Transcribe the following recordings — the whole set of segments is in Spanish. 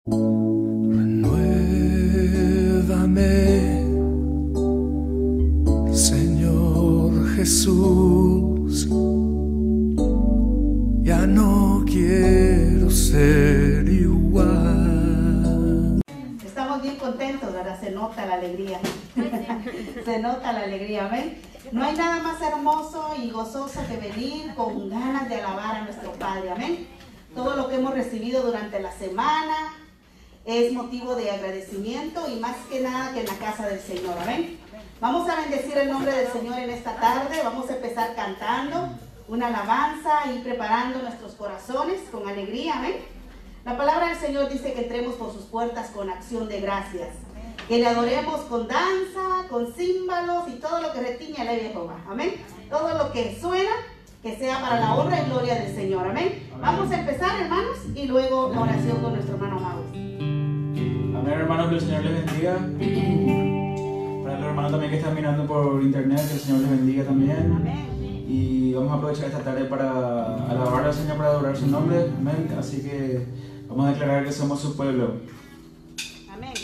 Renuévame, Señor Jesús, ya no quiero ser igual. Estamos bien contentos, ¿verdad? Se nota la alegría. Se nota la alegría, ¿ven? No hay nada más hermoso y gozoso que venir con ganas de alabar a nuestro Padre, amén. Todo lo que hemos recibido durante la semana es motivo de agradecimiento y más que nada que en la casa del Señor, amén. Vamos a bendecir el nombre del Señor en esta tarde. Vamos a empezar cantando una alabanza y preparando nuestros corazones con alegría, amén. La palabra del Señor dice que entremos por sus puertas con acción de gracias, que le adoremos con danza, con címbalos y todo lo que retiñe a la Jehová, amén. Todo lo que suena, que sea para la honra y gloria del Señor, amén. Vamos a empezar, hermanos, y luego la oración con nuestro hermano Mauro. Amén, hermanos, que el Señor les bendiga. Para los hermanos también que están mirando por internet, que el Señor les bendiga también. Amén. Y vamos a aprovechar esta tarde para alabar al Señor, para adorar su nombre. Amén. Así que vamos a declarar que somos su pueblo. Amén.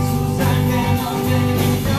Su sangre nos redimió.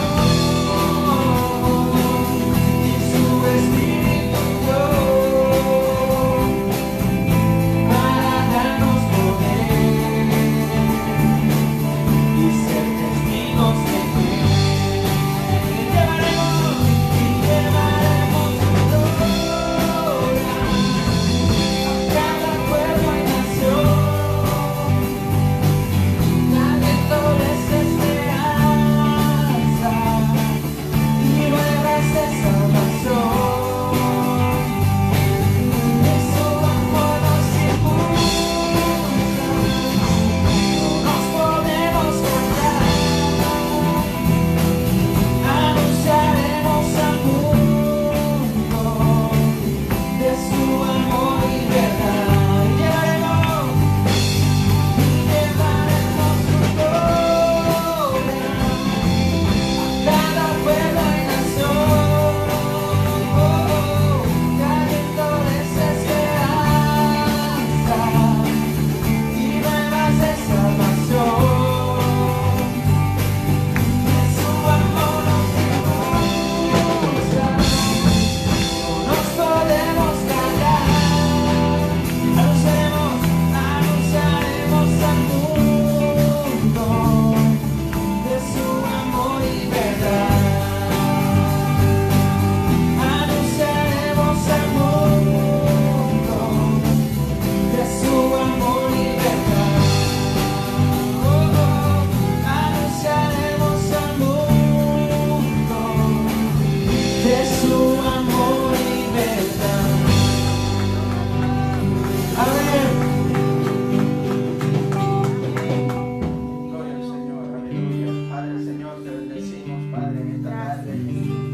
Señor, te bendecimos, Padre, en esta tarde.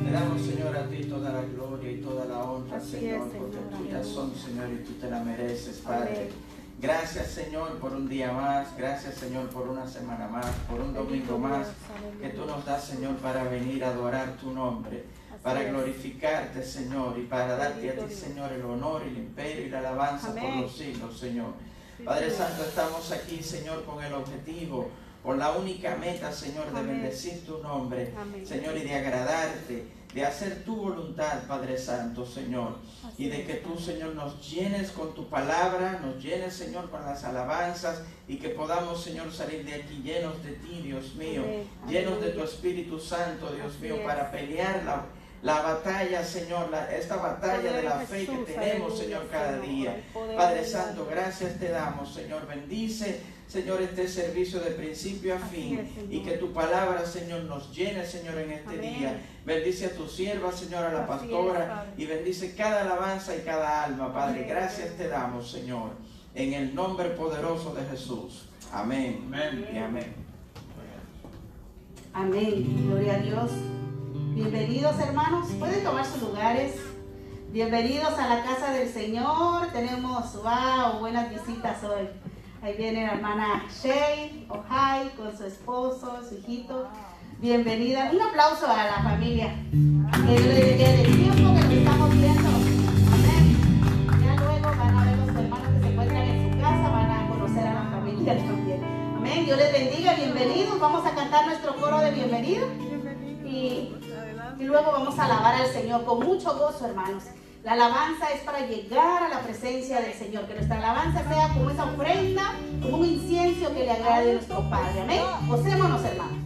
Te damos, Señor, a ti toda la gloria y toda la honra, Señor, porque tuyas son, Señor, y tú te la mereces, Padre. Gracias, Señor, por un día más. Gracias, Señor, por una semana más, por un domingo más que tú nos das, Señor, para venir a adorar tu nombre, para glorificarte, Señor, y para darte a ti, Señor, el honor, el imperio y la alabanza por los siglos, Señor. Padre Santo, estamos aquí, Señor, con el objetivo, con la única meta, Señor, de bendecir tu nombre, Señor, y de agradarte, de hacer tu voluntad, Padre Santo, Señor, y de que tú, Señor, nos llenes con tu palabra, nos llenes, Señor, con las alabanzas, y que podamos, Señor, salir de aquí llenos de ti, Dios mío, llenos de tu Espíritu Santo, Dios mío, para pelear la batalla, Señor, esta batalla de la fe que tenemos, Señor, cada día. Padre Santo, gracias te damos, Señor. Bendice, Señor, este servicio de principio a fin, y que tu palabra, Señor, nos llene, Señor, en este día. Bendice a tu sierva, Señor, a la pastora, y bendice cada alabanza y cada alma, Padre. Gracias te damos, Señor, en el nombre poderoso de Jesús. Amén. Amén y amén. Amén. Gloria a Dios. Bienvenidos, hermanos. Pueden tomar sus lugares. Bienvenidos a la casa del Señor. Tenemos, wow, buenas visitas hoy. Ahí viene la hermana Shay Ojai con su esposo, su hijito. Bienvenida. Un aplauso a la familia. Desde el tiempo que nos estamos viendo. Amén. Ya luego van a ver los hermanos que se encuentran en su casa, van a conocer a la familia también. Amén. Dios les bendiga. Bienvenidos. Vamos a cantar nuestro coro de bienvenida. Y luego vamos a alabar al Señor con mucho gozo, hermanos. La alabanza es para llegar a la presencia del Señor. Que nuestra alabanza sea como esa ofrenda, como un incienso que le agrade a nuestro Padre. Amén. Gocémonos, hermanos.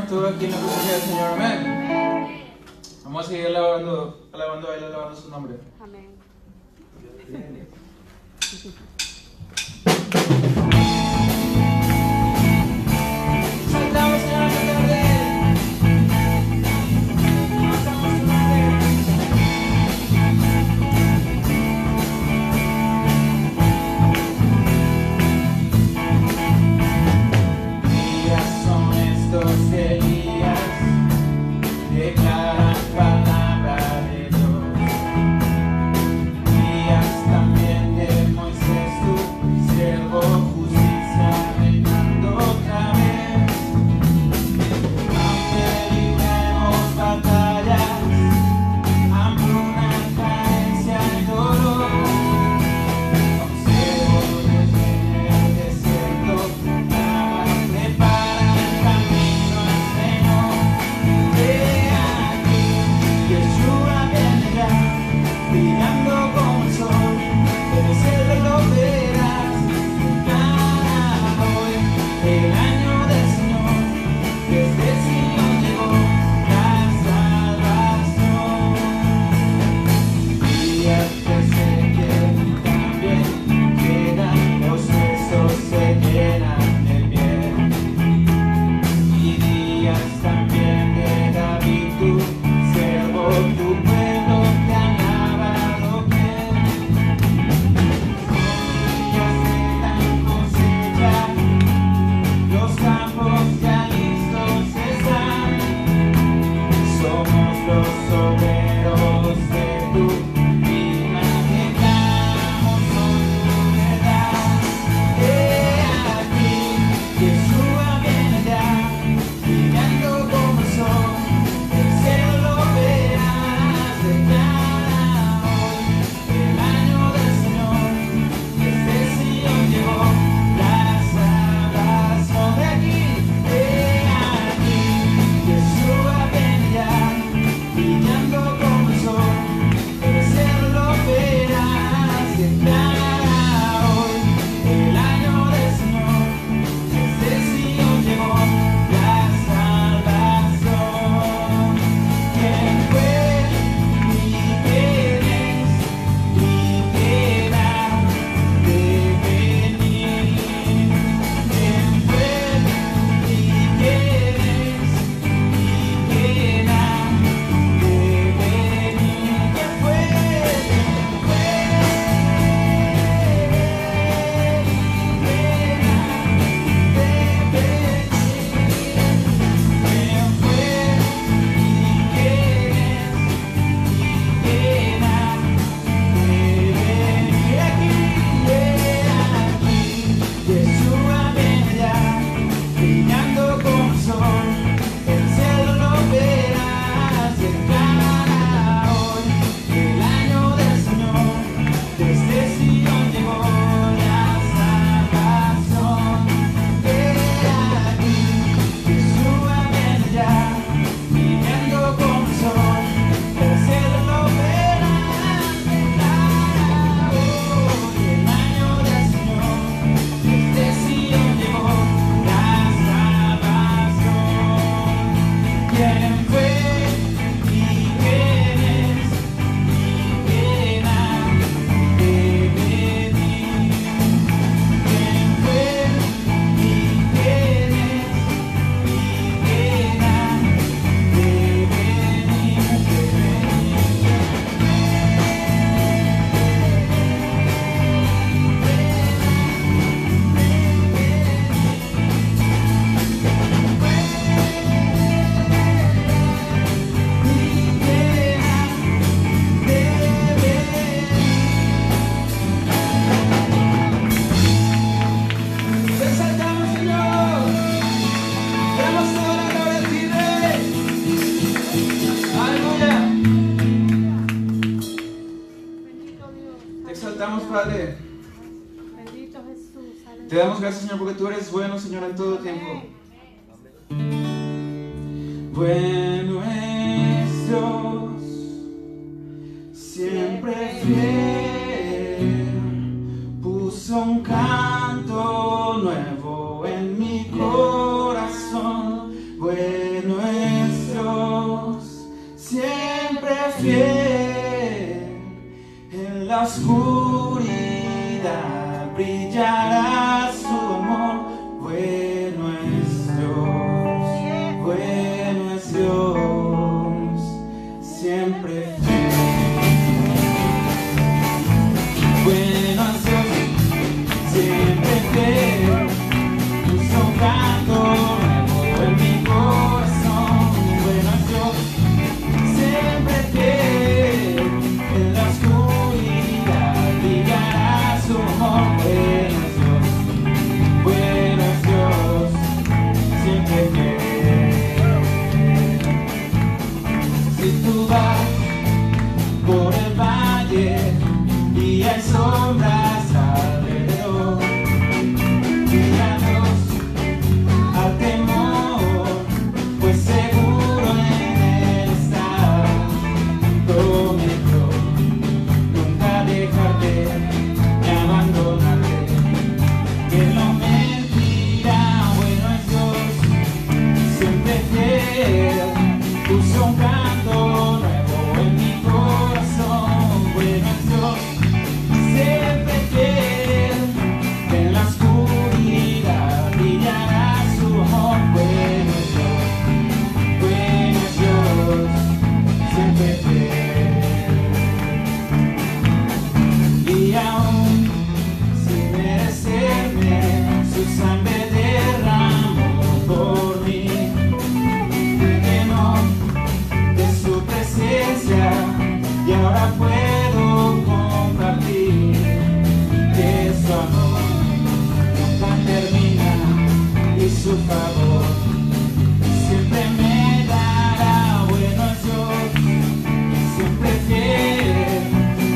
Todo aquí en la presencia del Señor, amén. Vamos a seguir alabando a Él, alabando su nombre. Amén. Saltamos, Señor, esta tarde. Alabamos su nombre. Días son estos que declaran palabra de Dios. Días también de Moisés, tu siervo justo. Padre. Bendito Jesús. Te damos gracias, Señor, porque tú eres bueno, Señor, en todo tiempo. Bueno es Dios, siempre fiel, puso un canto nuevo en mi corazón. Bueno es Dios, siempre fiel, en la oscuridad brillará su amor. Bueno es Dios, bueno es Dios, siempre fiel. Bueno es Dios, siempre fiel, puso un canto nuevo en mi corazón. Bueno es Dios, siempre fiel, en la oscuridad brillará su amor. Bueno es Dios, siempre fiel. Si tú vas por el valle y hay sombras alrededor, tirados al temor, pues seguro en él está. Prometió nunca dejarte ni abandonarte, que no mentirá. Bueno es Dios, siempre fiel, puso un canto nuevo en mi corazón. Bueno es Dios, siempre fiel, en la oscuridad brillará su amor. Bueno es Dios, siempre fiel. Y aún sin merecerme, su sangre derramó por mí. Lleno de su presencia y ahora puedo compartir que su amor nunca termina y su favor siempre me dará. Bueno es Dios, siempre fiel,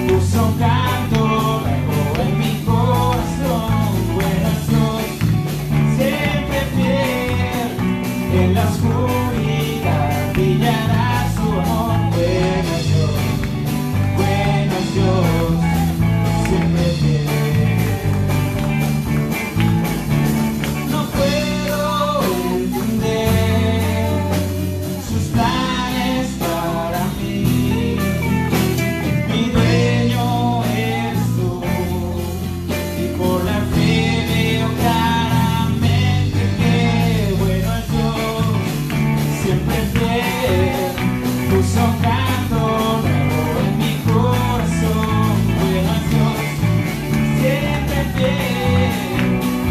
puso un canto nuevo en mi corazón. Bueno es Dios, siempre fiel, en la oscuridad brillará su amor. Bueno es Dios, siempre fiel. No puedo entender sus planes para mí. Mi dueño eres tú, y por la fe veo claramente que bueno es Dios, siempre fiel, puso un canto nuevo en mi corazón. Bueno es Dios, siempre fiel,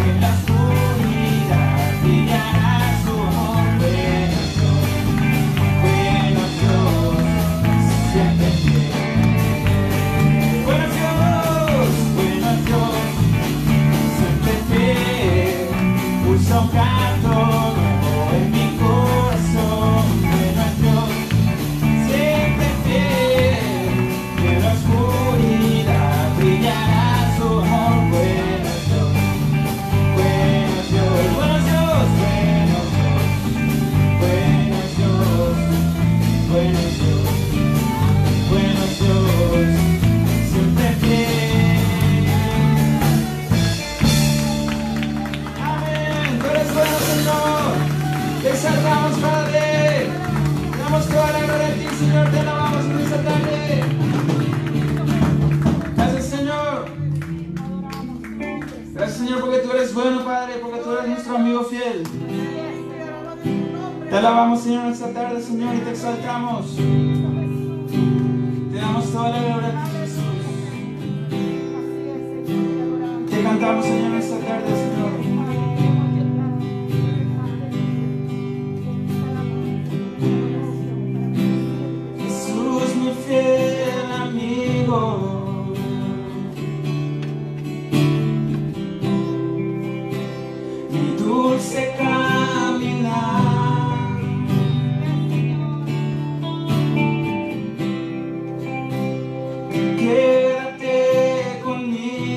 en la oscuridad brillará su amor. Bueno es Dios, siempre fiel. Bueno es Dios, siempre fiel, puso un canto nuevo en mi corazón. Bueno es Dios, siempre fiel, en la oscuridad brillará su amor. Bueno es Dios, bueno es Dios, bueno es Dios, bueno es Dios, bueno es Dios, bueno es Dios, siempre fiel. Amén. Tú eres bueno, Señor. Te exaltamos, Padre. Te damos toda la gloria a ti, Señor. Te alabamos en esta tarde. Gracias, Señor. Gracias, Señor, porque tú eres bueno, Padre, porque tú eres nuestro amigo fiel. Te alabamos, Señor, en esta tarde, Señor, y te exaltamos. Te damos toda la gloria a ti, Jesús. Te cantamos, Señor, en esta tarde, Señor. Jesús, mi fiel amigo, mi dulce caminar, quédate conmigo.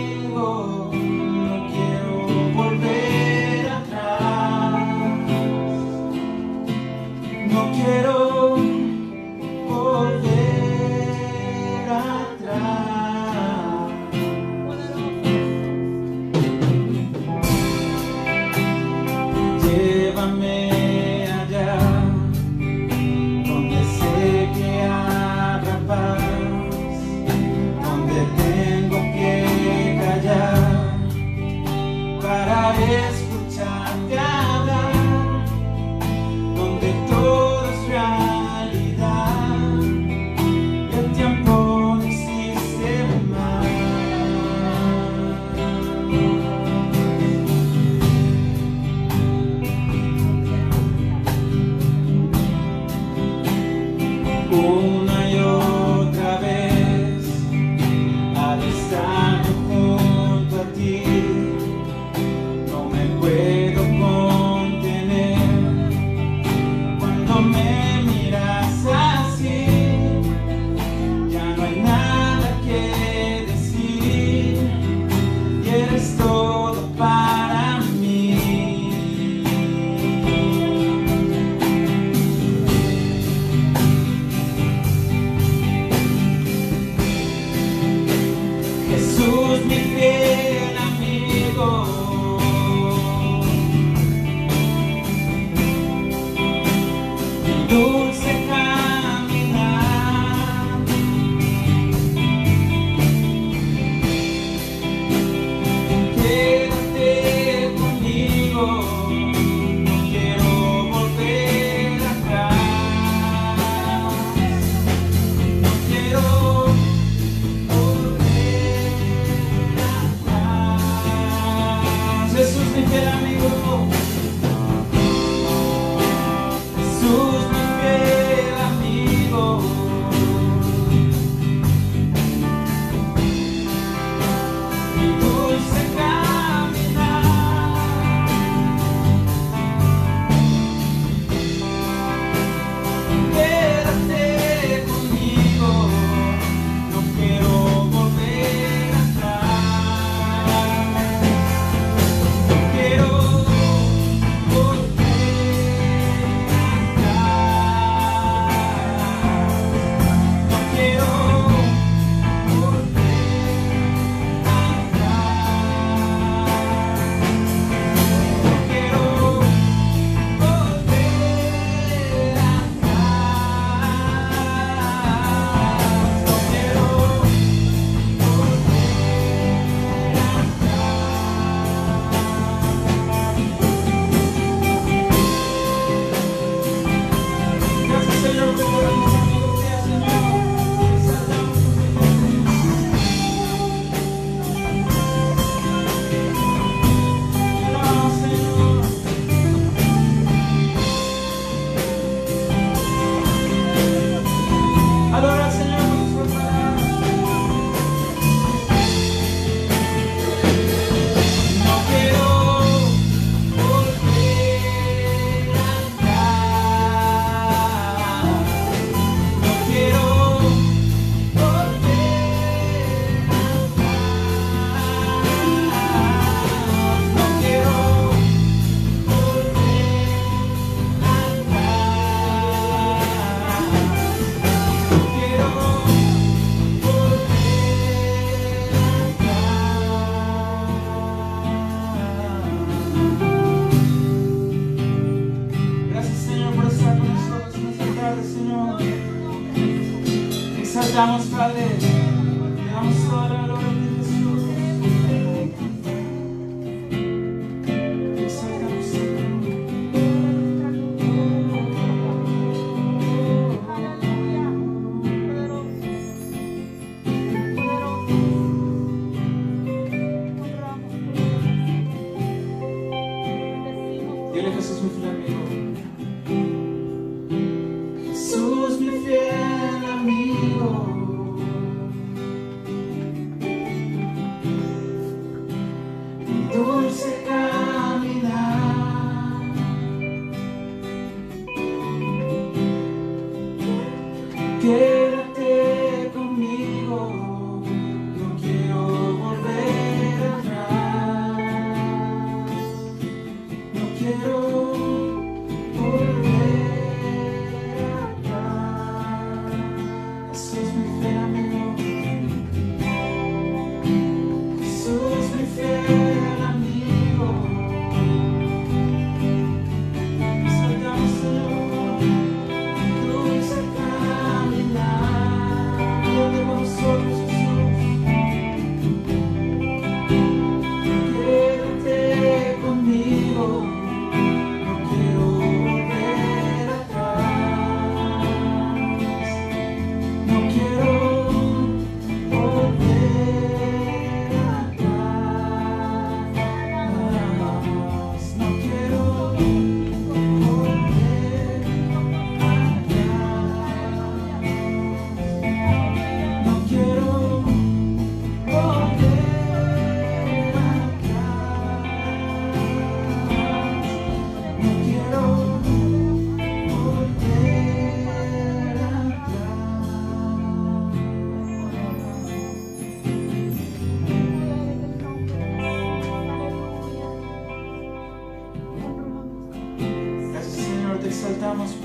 una y otra vez al estar junto a ti. No me puedo contener cuando me miras así. Ya no hay nada que decir y eres todo para mí. Jesús, mi fiel amigo, mi dulce caminar, quédate conmigo, no quiero volver atrás, no quiero Jesús, mi fiel amigo, Jesús, mi fiel amigo, mi dulce caminar, quédate conmigo, no quiero volver atrás. Quiero volver atrás. No quiero volver atrás. No quiero volver atrás. No quiero Gracias, Señor, por mis amigos, Señor. Exaltamos tu nombre. Alabamos, Señor. Adora al Señor con tus palabras. No quiero volver atrás. No quiero volver atrás. No quiero Gracias, Señor, por estar con nosotros en esta tarde, Señor. Exaltamos, Padre. Le damos toda la gloria a ti, Jesús. Exaltamos, Señor. Aleluya. Dile, Jesús, mi fiel amigo. Jesús, mi fiel amigo. Mi dulce caminar. Quédate conmigo, no quiero volver atrás. No quiero volver atrás. Jesús, mi fiel amigo. Jesús, mi fiel amigo. Exaltamos, Señor, dulce caminar.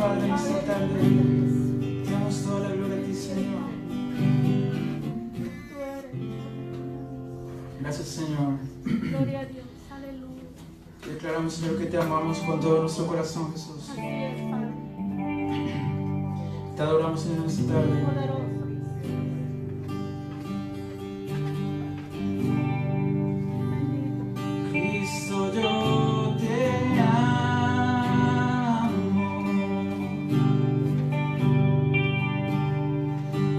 Padre, en esta tarde. Te damos toda la gloria a ti, Señor. Gracias, Señor. Gloria a Dios. Aleluya. Declaramos, Señor, que te amamos con todo nuestro corazón, Jesús. Así es, Padre. Te adoramos, Señor, en esta tarde. Poderoso. Cristo, yo te amo.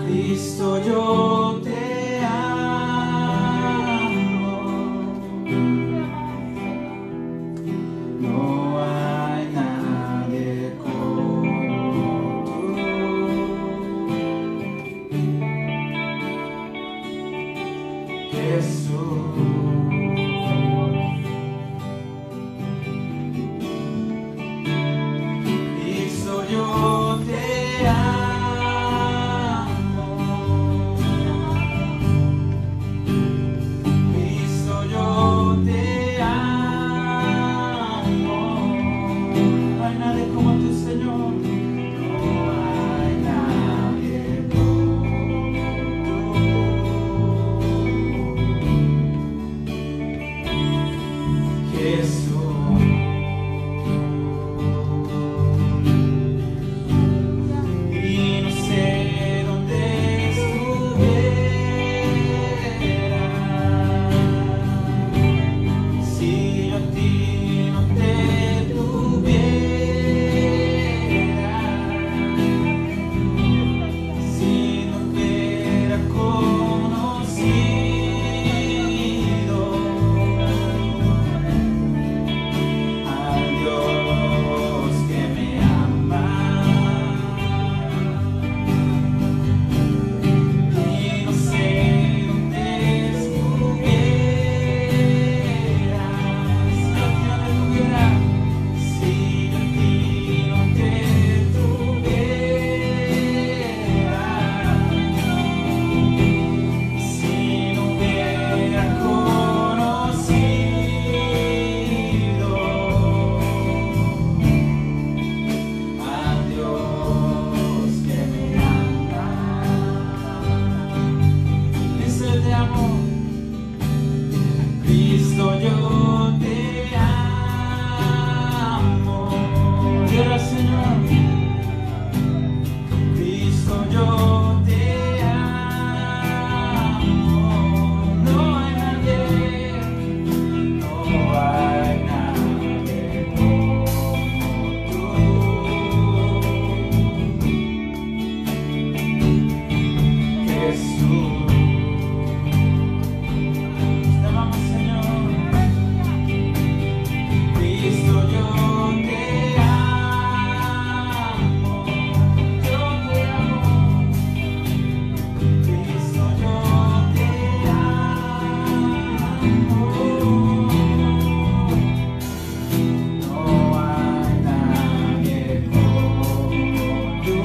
Cristo, yo te amo. No hay nadie como tú. Jesús. Cristo, yo te amo. Cristo, yo te amo. No hay nadie como tú, Señor. No hay nadie como tú. Jesús. Y no sé dónde estuviera si yo a ti no te tuviera, si no hubiera conocido al Dios que me ama. Y no sé dónde estuviera si yo a ti no te tuviera, si no hubiera conocido al Dios que me ama. Dice, te amo. Cristo, yo te amo. Quiero, Señor. Cristo, yo te amo. No hay nadie como tú. Jesús. Te amamos, Señor. Cristo, yo te amo. Yo te amo. Cristo, yo te amo. No hay nadie como tú.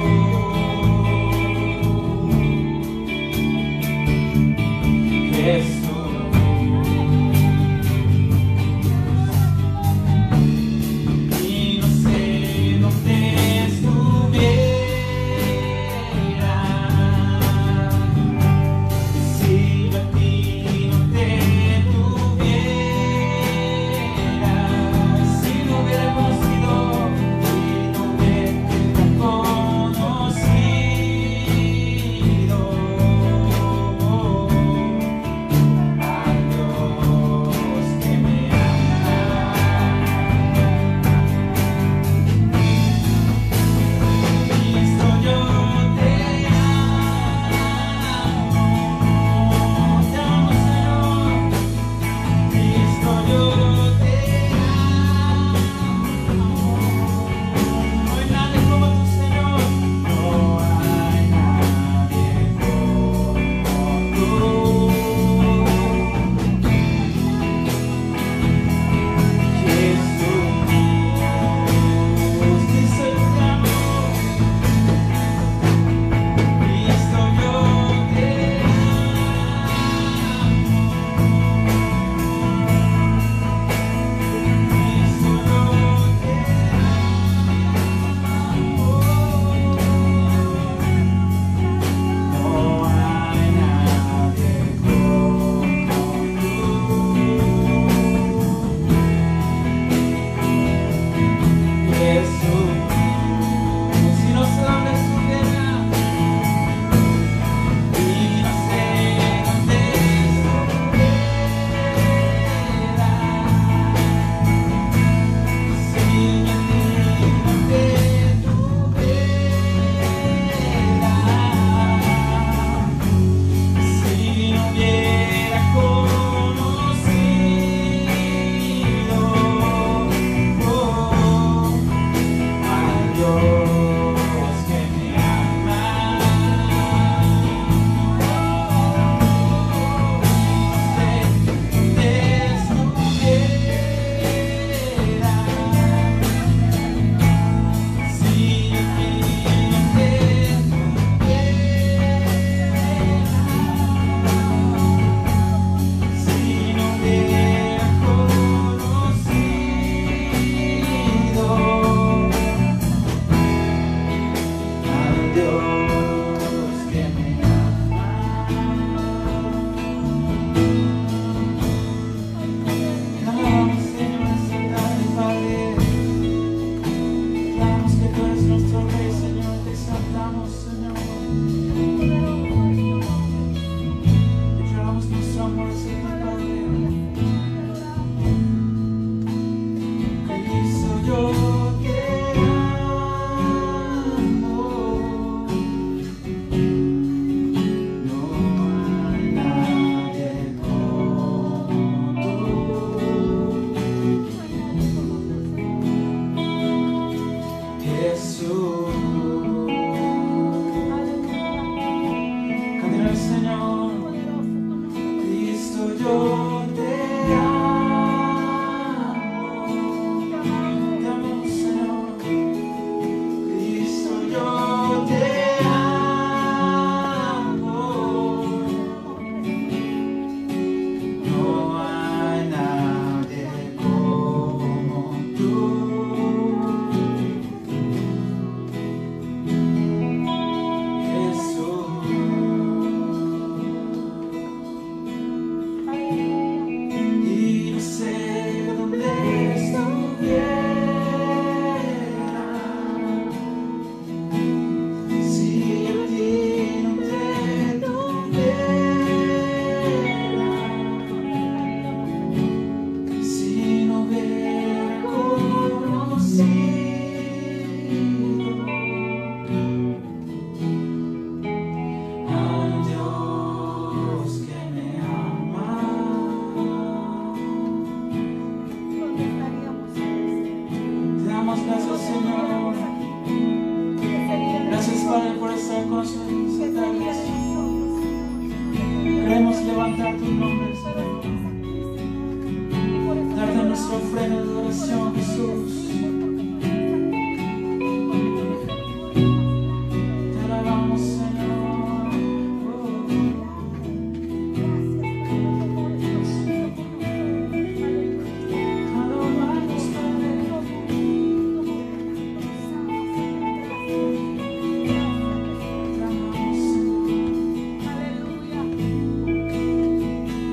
Señor. Declaramos nuestro amor hacia ti, Padre. Cristo, yo te amo. No hay nadie como tú. Jesús. Cántico al Señor. Cristo, yo te amo. Te amo, Señor. Cristo, yo te amo. No hay nadie como tú. Y no sé dónde estuviera si a ti no te tuviera, si no hubiera conocido al Dios que me ama. Te damos gracias, Señor. Gracias, Padre, por estar con nosotros esta tarde. Queremos levantar tu nombre, Señor. Darte nuestra ofrenda de adoración, Jesús. Te alabamos, Señor. Alabamos, Padre. Te amamos, Señor.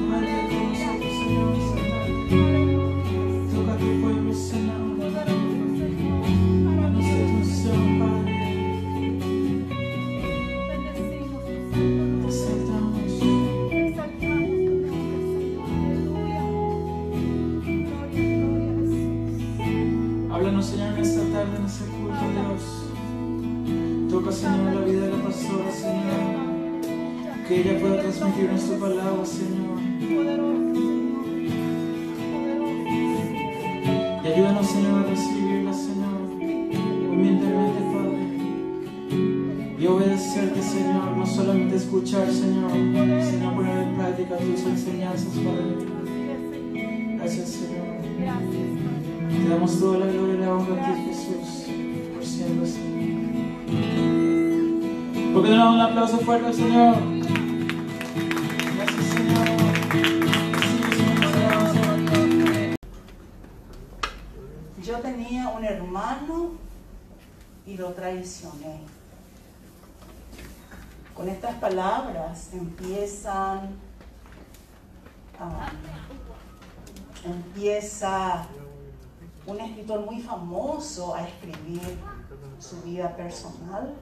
Muévete con nosotros, Señor, esta tarde. Toca a tu pueblo, Señor. Danos de tu unción, Padre. Te exaltamos. Háblanos, Señor, en esta tarde, en este culto, Dios. Toca, Señor, la vida de la pastora, Señor. Que ella pueda transmitirnos tu palabra, Señor. Y ayúdanos, Señor, a recibirla, Señor, humildemente, Padre. Y obedecerte, Señor, no solamente escuchar, Señor, sino poner en práctica tus enseñanzas, Padre. Gracias, Señor. Te damos toda la gloria y la honra a ti, Jesús, por siempre, Señor. ¿Por qué no le damos un aplauso fuerte al Señor? Gracias, Señor. Yo tenía un hermano y lo traicioné. Con estas palabras empieza un escritor muy famoso a escribir su vida personal.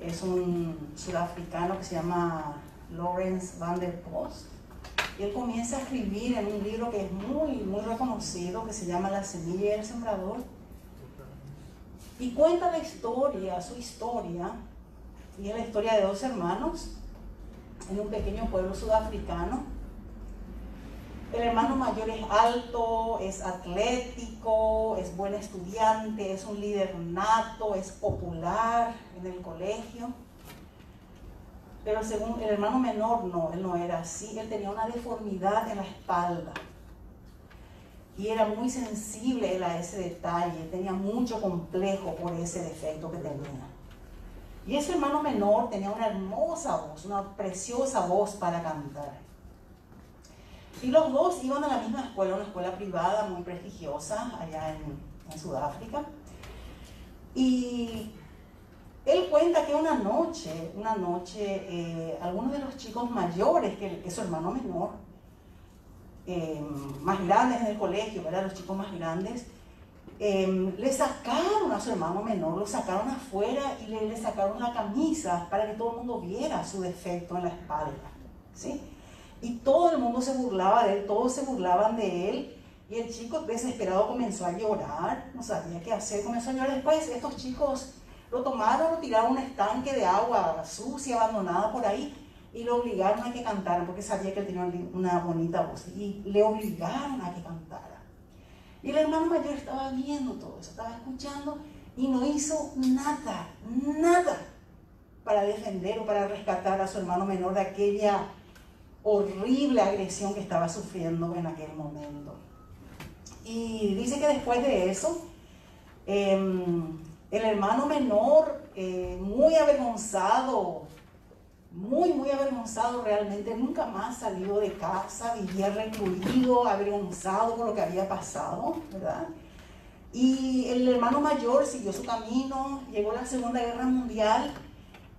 Es un sudafricano que se llama Lawrence van der Post. Y él comienza a escribir en un libro que es muy reconocido, que se llama La semilla y el sembrador. Y cuenta la historia, su historia, y es la historia de dos hermanos en un pequeño pueblo sudafricano. El hermano mayor es alto, es atlético, es buen estudiante, es un líder nato, es popular en el colegio. Pero según el hermano menor, no, él no era así. Él tenía una deformidad en la espalda. Y era muy sensible él a ese detalle. Tenía mucho complejo por ese defecto que tenía. Y ese hermano menor tenía una hermosa voz, una preciosa voz para cantar. Y los dos iban a la misma escuela, una escuela privada muy prestigiosa allá en Sudáfrica. Y él cuenta que una noche, algunos de los chicos mayores que su hermano menor, más grandes en el colegio, ¿verdad? Los chicos más grandes, le sacaron a su hermano menor, lo sacaron afuera y le sacaron la camisa para que todo el mundo viera su defecto en la espalda, ¿sí? Y todo el mundo se burlaba de él, todos se burlaban de él, y el chico desesperado comenzó a llorar, no sabía qué hacer, comenzó a llorar. Después estos chicos lo tomaron, lo tiraron a un estanque de agua sucia, abandonada por ahí, y lo obligaron a que cantara, porque sabía que él tenía una bonita voz, y le obligaron a que cantara. Y el hermano mayor estaba viendo todo eso, estaba escuchando, y no hizo nada para defender o para rescatar a su hermano menor de aquella horrible agresión que estaba sufriendo en aquel momento. Y dice que después de eso, el hermano menor, muy avergonzado, muy avergonzado realmente, nunca más salió de casa, vivía recluido, avergonzado por lo que había pasado, ¿verdad? Y el hermano mayor siguió su camino, llegó la Segunda Guerra Mundial,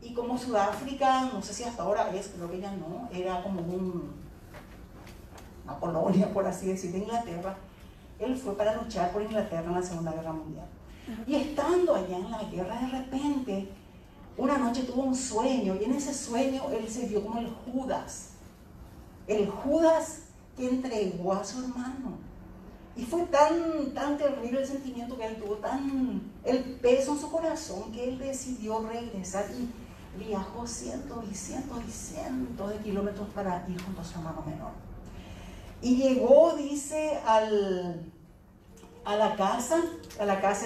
y como Sudáfrica, no sé si hasta ahora es, creo que ya no, era como una colonia, por así decir, de Inglaterra. Él fue para luchar por Inglaterra en la Segunda Guerra Mundial. Y estando allá en la guerra, de repente, una noche tuvo un sueño, y en ese sueño él se vio como el Judas que entregó a su hermano. Y fue tan terrible el sentimiento que él tuvo, el peso en su corazón, que él decidió regresar y viajó cientos y cientos de kilómetros para ir junto a su hermano menor. Y llegó, dice, a la casa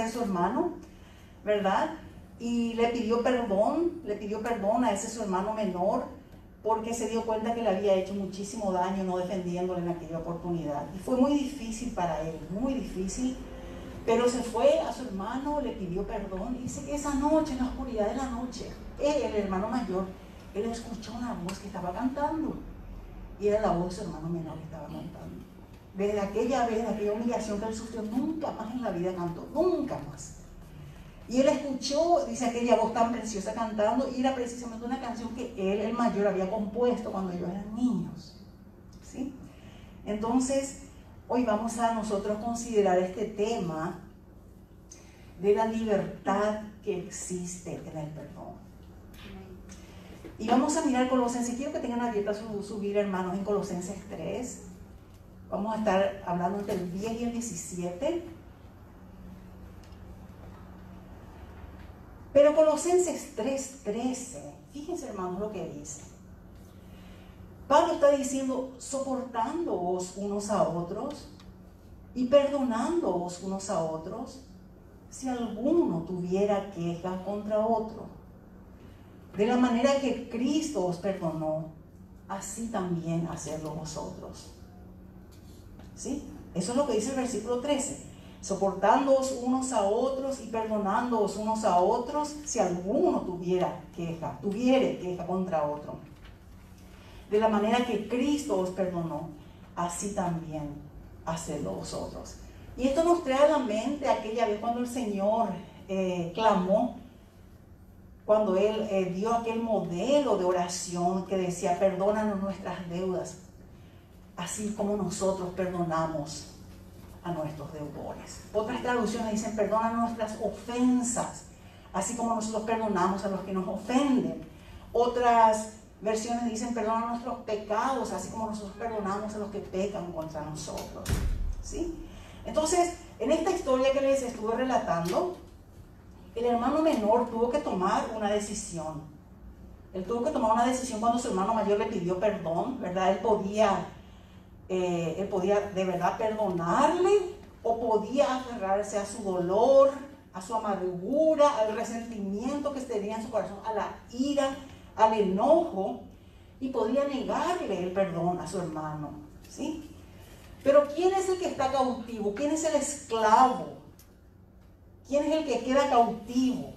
de su hermano, ¿verdad? Y le pidió perdón a ese su hermano menor, porque se dio cuenta que le había hecho muchísimo daño no defendiéndole en aquella oportunidad. Y fue muy difícil para él, muy difícil, pero se fue a su hermano, le pidió perdón, y dice que esa noche, en la oscuridad de la noche, el hermano mayor, él escuchó una voz que estaba cantando, y era la voz de su hermano menor que estaba cantando. Desde aquella vez, de aquella humillación que él sufrió, nunca más en la vida cantó, nunca más. Y él escuchó, dice, aquella voz tan preciosa cantando, y era precisamente una canción que él, el mayor, había compuesto cuando ellos eran niños, ¿sí? Entonces, hoy vamos a nosotros considerar este tema de la libertad que existe en el perdón. Y vamos a mirar Colosenses. Quiero que tengan abierta su Biblia, hermanos, en Colosenses 3. Vamos a estar hablando entre el 10 y el 17. Pero Colosenses 3:13, fíjense, hermanos, lo que dice. Pablo está diciendo, soportándoos unos a otros y perdonándoos unos a otros, si alguno tuviera queja contra otro. De la manera que Cristo os perdonó, así también hacedlo vosotros. ¿Sí? Eso es lo que dice el versículo 13. Soportándoos unos a otros y perdonándoos unos a otros, si alguno tuviere queja contra otro. De la manera que Cristo os perdonó, así también hacedlo vosotros. Y esto nos trae a la mente aquella vez cuando el Señor clamó, cuando Él dio aquel modelo de oración que decía, perdónanos nuestras deudas, así como nosotros perdonamos a nuestros deudores. Otras traducciones dicen, perdónanos nuestras ofensas, así como nosotros perdonamos a los que nos ofenden. Otras versiones dicen, perdona nuestros pecados, así como nosotros perdonamos a los que pecan contra nosotros. ¿Sí? Entonces, en esta historia que les estuve relatando, el hermano menor tuvo que tomar una decisión. Él tuvo que tomar una decisión cuando su hermano mayor le pidió perdón, ¿verdad? Él podía de verdad perdonarle, o podía aferrarse a su dolor, a su amargura, al resentimiento que tenía en su corazón, a la ira, al enojo, y podía negarle el perdón a su hermano, ¿sí? Pero ¿quién es el que está cautivo? ¿Quién es el esclavo? ¿Quién es el que queda cautivo?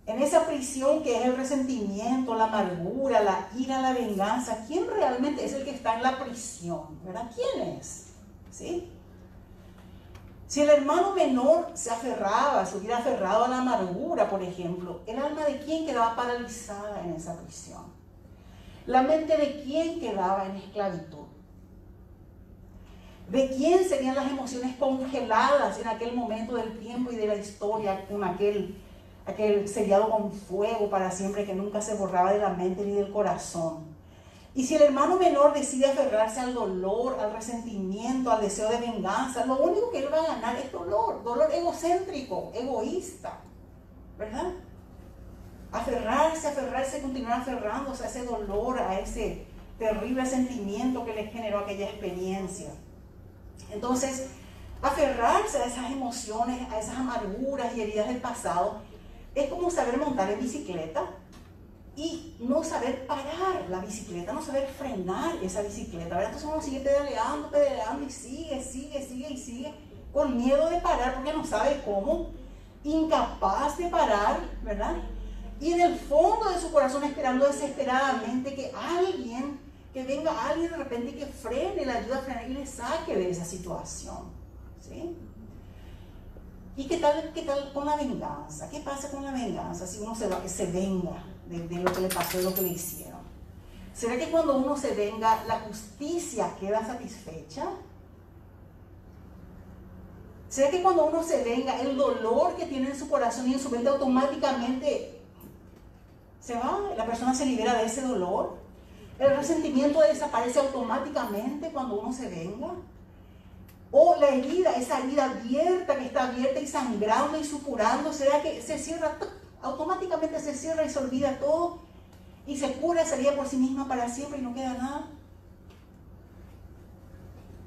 En esa prisión que es el resentimiento, la amargura, la ira, la venganza, ¿quién realmente es el que está en la prisión? ¿Verdad? ¿Quién es? ¿Sí? Si el hermano menor se hubiera aferrado a la amargura, por ejemplo, ¿el alma de quién quedaba paralizada en esa prisión? ¿La mente de quién quedaba en esclavitud? ¿De quién serían las emociones congeladas en aquel momento del tiempo y de la historia con aquel sellado con fuego para siempre que nunca se borraba de la mente ni del corazón? Y si el hermano menor decide aferrarse al dolor, al resentimiento, al deseo de venganza, lo único que él va a ganar es dolor egocéntrico, egoísta, ¿verdad? Aferrarse, continuar aferrándose a ese dolor, a ese terrible sentimiento que le generó aquella experiencia. Entonces, aferrarse a esas emociones, a esas amarguras y heridas del pasado, es como saber montar en bicicleta y no saber parar la bicicleta, no saber frenar esa bicicleta, ¿verdad? Entonces uno sigue pedaleando y sigue, con miedo de parar porque no sabe cómo, incapaz de parar, ¿verdad? Y en el fondo de su corazón esperando desesperadamente que venga alguien de repente y que frene, le ayude a frenar y le saque de esa situación, ¿sí? ¿Y qué tal con la venganza? ¿Qué pasa con la venganza si uno se venga de lo que le pasó, de lo que le hicieron? ¿Será que cuando uno se venga, la justicia queda satisfecha? ¿Será que cuando uno se venga, el dolor que tiene en su corazón y en su mente automáticamente se va? ¿La persona se libera de ese dolor? ¿El resentimiento desaparece automáticamente cuando uno se venga? ¿O la herida, esa herida abierta que está abierta y sangrando y supurando, será que se cierra, automáticamente se cierra y se olvida todo y se cura esa herida por sí misma para siempre y no queda nada?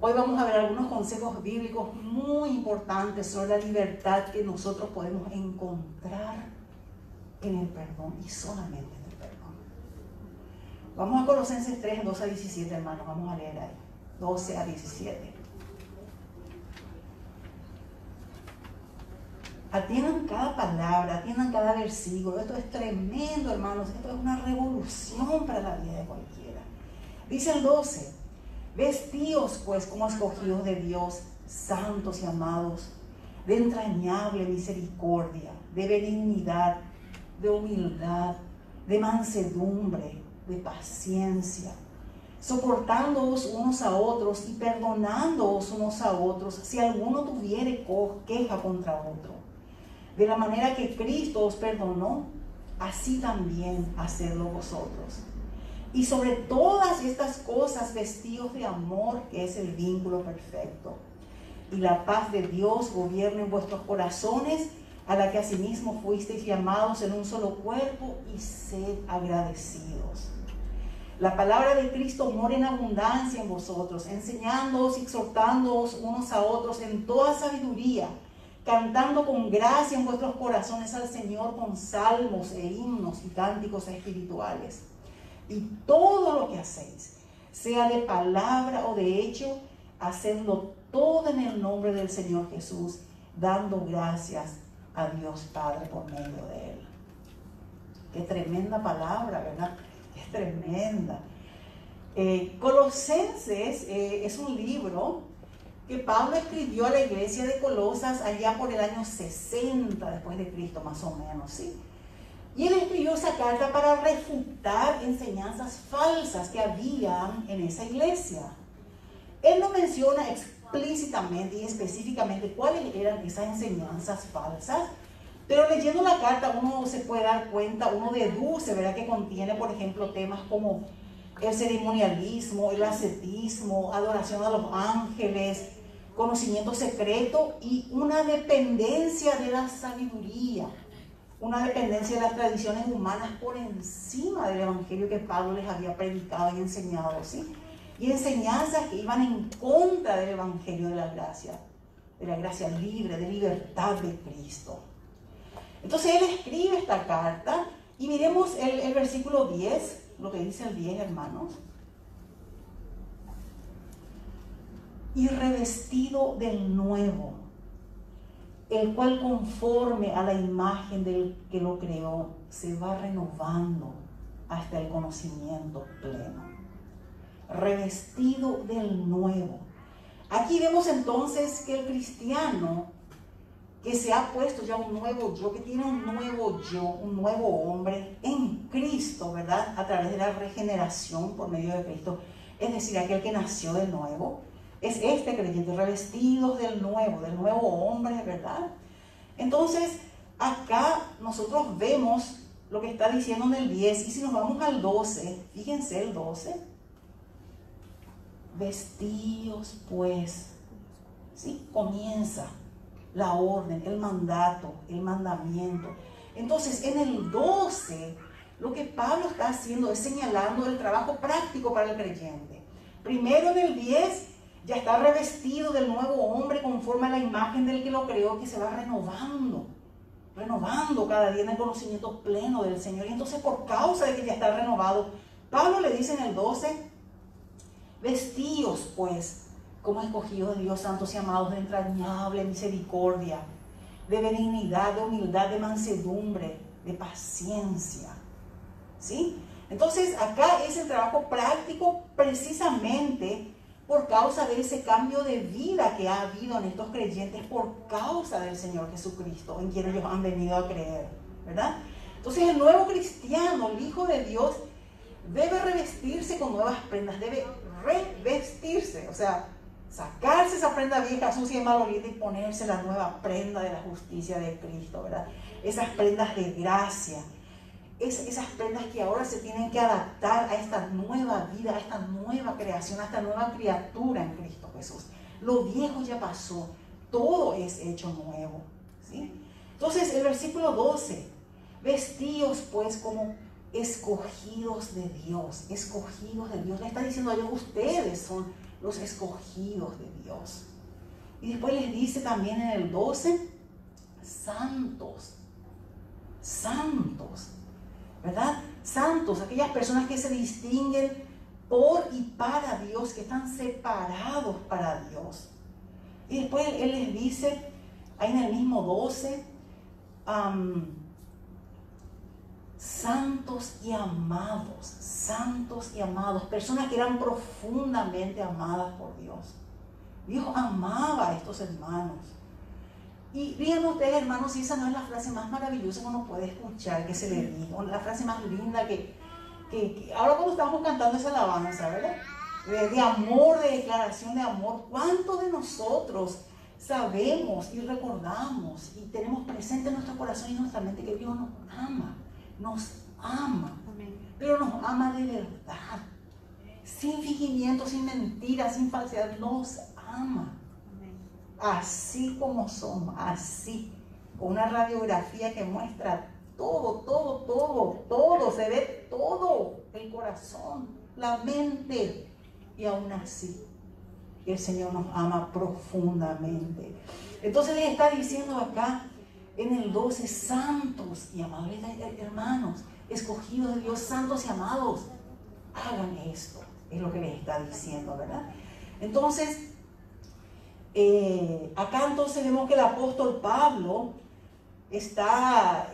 Hoy vamos a ver algunos consejos bíblicos muy importantes sobre la libertad que nosotros podemos encontrar en el perdón y solamente en el perdón. Vamos a Colosenses 3, 12 a 17, hermanos, vamos a leer ahí, 12 a 17. Atiendan cada palabra, atiendan cada versículo. Esto es tremendo, hermanos. Esto es una revolución para la vida de cualquiera. Dice el 12: vestíos pues como escogidos de Dios, santos y amados, de entrañable misericordia, de benignidad, de humildad, de mansedumbre, de paciencia, soportándoos unos a otros y perdonándoos unos a otros si alguno tuviere queja contra otro. De la manera que Cristo os perdonó, así también hacedlo vosotros. Y sobre todas estas cosas vestíos de amor, que es el vínculo perfecto. Y la paz de Dios gobierne en vuestros corazones, a la que asimismo fuisteis llamados en un solo cuerpo, y sed agradecidos. La palabra de Cristo mora en abundancia en vosotros, enseñándoos y exhortándoos unos a otros en toda sabiduría, cantando con gracia en vuestros corazones al Señor con salmos e himnos y cánticos espirituales. Y todo lo que hacéis, sea de palabra o de hecho, hacedlo todo en el nombre del Señor Jesús, dando gracias a Dios Padre por medio de Él. Qué tremenda palabra, ¿verdad? Es tremenda. Colosenses es un libro que Pablo escribió a la iglesia de Colosas allá por el año 60 después de Cristo, más o menos, ¿sí? Y él escribió esa carta para refutar enseñanzas falsas que habían en esa iglesia. Él no menciona explícitamente y específicamente cuáles eran esas enseñanzas falsas, pero leyendo la carta uno se puede dar cuenta, uno deduce, ¿verdad?, que contiene, por ejemplo, temas como el ceremonialismo, el ascetismo, adoración a los ángeles, conocimiento secreto y una dependencia de la sabiduría, una dependencia de las tradiciones humanas por encima del evangelio que Pablo les había predicado y enseñado, ¿sí? Y enseñanzas que iban en contra del evangelio de la gracia libre, de libertad de Cristo. Entonces él escribe esta carta y miremos el versículo 10, lo que dice el 10, hermanos. Y revestido del nuevo, el cual conforme a la imagen del que lo creó, se va renovando hasta el conocimiento pleno. Revestido del nuevo. Aquí vemos entonces que el cristiano que se ha puesto ya un nuevo yo, que tiene un nuevo yo, un nuevo hombre en Cristo, ¿verdad? A través de la regeneración por medio de Cristo, es decir, aquel que nació de nuevo, Es este creyente, revestidos del nuevo hombre, ¿verdad? Entonces, acá nosotros vemos lo que está diciendo en el 10, y si nos vamos al 12, fíjense el 12, vestidos pues, ¿sí? Comienza la orden, el mandato, el mandamiento. Entonces, en el 12, lo que Pablo está haciendo es señalando el trabajo práctico para el creyente. Primero en el 10, ya está revestido del nuevo hombre conforme a la imagen del que lo creó, que se va renovando cada día en el conocimiento pleno del Señor. Y entonces, por causa de que ya está renovado, Pablo le dice en el 12, vestíos pues como escogidos de Dios, santos y amados, de entrañable misericordia, de benignidad, de humildad, de mansedumbre, de paciencia, ¿sí? Entonces acá es el trabajo práctico precisamente por causa de ese cambio de vida que ha habido en estos creyentes por causa del Señor Jesucristo, en quien ellos han venido a creer, ¿verdad? Entonces el nuevo cristiano, el Hijo de Dios, debe revestirse con nuevas prendas, debe revestirse, o sea, sacarse esa prenda vieja, sucia y maloliente y ponerse la nueva prenda de la justicia de Cristo, ¿verdad? Esas prendas de gracia, esas prendas que ahora se tienen que adaptar a esta nueva vida, a esta nueva creación, a esta nueva criatura en Cristo Jesús. Lo viejo ya pasó, todo es hecho nuevo, ¿sí? Entonces el versículo 12, vestíos pues como escogidos de Dios, le está diciendo a ellos, ustedes son los escogidos de Dios. Y después les dice también en el 12, santos, ¿verdad? Santos, aquellas personas que se distinguen por y para Dios, que están separados para Dios. Y después Él les dice, ahí en el mismo 12, santos y amados, personas que eran profundamente amadas por Dios. Dios amaba a estos hermanos. Y díganme ustedes, hermanos, si esa no es la frase más maravillosa que uno puede escuchar, que se le diga, la frase más linda que ahora cuando estamos cantando esa alabanza, ¿verdad? De amor, de declaración de amor, ¿cuántos de nosotros sabemos y recordamos y tenemos presente en nuestro corazón y en nuestra mente que Dios nos ama? Pero nos ama de verdad, sin fingimiento, sin mentiras, sin falsedad, nos ama. Así como somos, así, con una radiografía que muestra todo, se ve todo, el corazón, la mente, y aún así, el Señor nos ama profundamente. Entonces Él está diciendo acá, en el 12, santos y amados, hermanos, escogidos de Dios, santos y amados, hagan esto, es lo que les está diciendo, ¿verdad? Entonces, acá entonces vemos que el apóstol Pablo está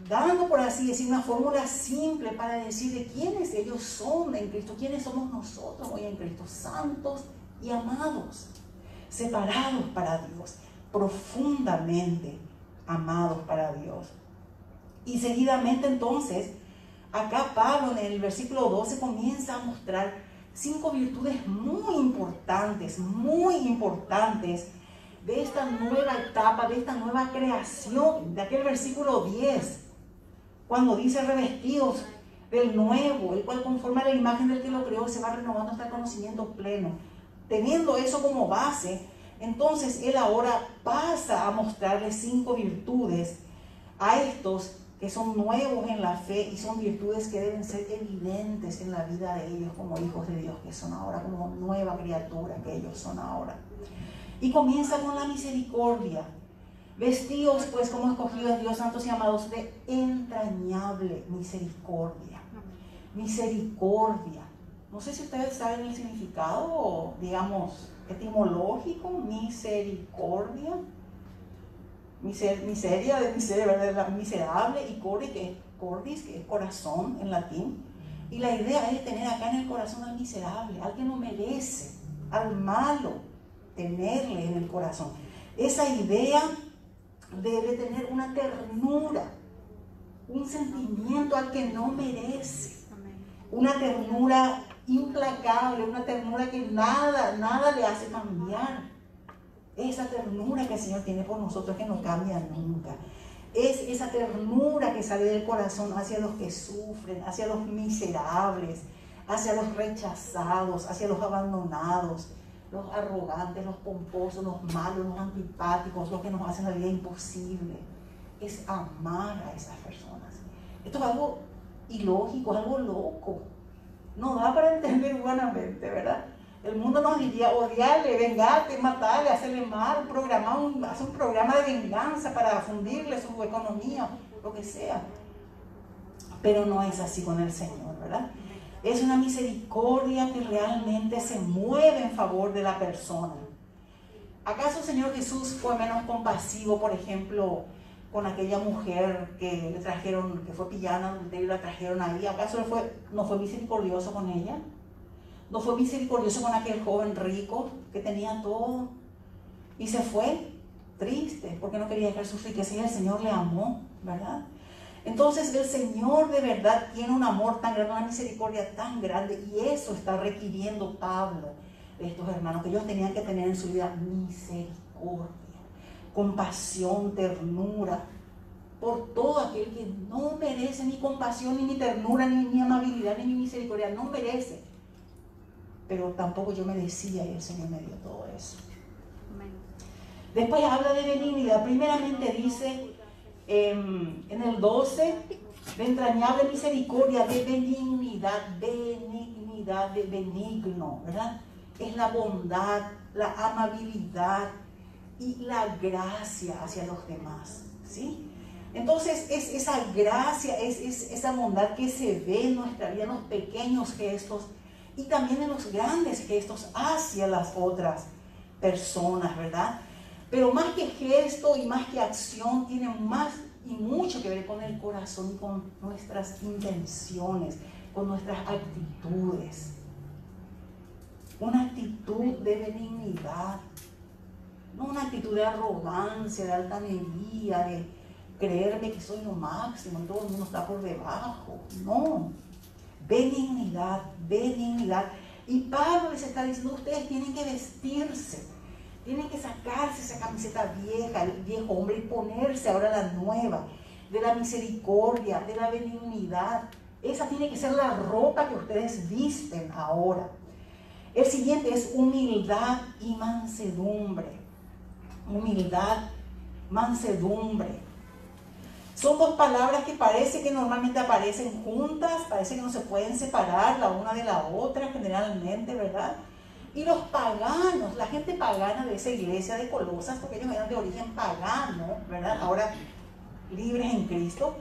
dando, por así decir, una fórmula simple para decir de quiénes ellos son en Cristo, quiénes somos nosotros hoy en Cristo, santos y amados, separados para Dios, profundamente amados para Dios. Y seguidamente entonces, acá Pablo en el versículo 12 comienza a mostrar 5 virtudes muy importantes de esta nueva etapa, de esta nueva creación, de aquel versículo 10, cuando dice revestidos del nuevo, el cual conforme a la imagen del que lo creó se va renovando hasta el conocimiento pleno. Teniendo eso como base, entonces él ahora pasa a mostrarles 5 virtudes a estos que son nuevos en la fe y son virtudes que deben ser evidentes en la vida de ellos como hijos de Dios que son ahora, como nueva criatura que ellos son ahora. Y comienza con la misericordia. Vestidos pues como escogidos de Dios, santos y amados, de entrañable misericordia. Misericordia. No sé si ustedes saben el significado, digamos, etimológico, misericordia. Miseria, ¿verdad? Miserable, y cordis, que es corazón en latín. Y la idea es tener acá en el corazón al miserable, al que no merece, al malo, tenerle en el corazón. Esa idea debe tener una ternura, un sentimiento al que no merece, una ternura implacable, una ternura que nada le hace cambiar. Esa ternura que el Señor tiene por nosotros que no cambia nunca. Es esa ternura que sale del corazón hacia los que sufren, hacia los miserables, hacia los rechazados, hacia los abandonados, los arrogantes, los pomposos, los malos, los antipáticos, los que nos hacen la vida imposible. Es amar a esas personas. Esto es algo ilógico, es algo loco. No da para entender humanamente, ¿verdad? El mundo nos diría odiarle, vengarte, matarle, hacerle mal, hacer un programa de venganza para fundirle su economía, lo que sea. Pero no es así con el Señor, ¿verdad? Es una misericordia que realmente se mueve en favor de la persona. ¿Acaso el Señor Jesús fue menos compasivo, por ejemplo, con aquella mujer que le trajeron, que fue pillada y la trajeron ahí? ¿Acaso no fue misericordioso con ella? ¿No fue misericordioso con aquel joven rico que tenía todo y se fue triste porque no quería dejar sus riquezas y el Señor le amó, ¿verdad? Entonces el Señor de verdad tiene un amor tan grande, una misericordia tan grande, y eso está requiriendo Pablo de estos hermanos, que ellos tenían que tener en su vida misericordia, compasión, ternura por todo aquel que no merece ni compasión, ni mi ternura, ni mi amabilidad, ni mi misericordia, no merece. Pero tampoco yo merecía y el Señor me dio todo eso. Después habla de benignidad. Primeramente dice en el 12, de entrañable misericordia, de benignidad, de benigno, ¿verdad? Es la bondad, la amabilidad y la gracia hacia los demás, ¿sí? Entonces es esa gracia, es esa bondad que se ve en nuestra vida, en los pequeños gestos y también en los grandes gestos hacia las otras personas, ¿verdad? Pero más que gesto y más que acción, tiene más y mucho que ver con el corazón y con nuestras intenciones, con nuestras actitudes. Una actitud de benignidad, no una actitud de arrogancia, de altanería, de creerme que soy lo máximo y todo el mundo está por debajo. No. Benignidad, benignidad. Y Pablo les está diciendo, ustedes tienen que vestirse, tienen que sacarse esa camiseta vieja, el viejo hombre, y ponerse ahora la nueva, de la misericordia, de la benignidad. Esa tiene que ser la ropa que ustedes visten ahora. El siguiente es humildad y mansedumbre. Humildad, mansedumbre. Son dos palabras que parece que normalmente aparecen juntas, parece que no se pueden separar la una de la otra generalmente, ¿verdad? Y los paganos, la gente pagana de esa iglesia de Colosas, porque ellos eran de origen pagano, ¿verdad? Ahora libres en Cristo,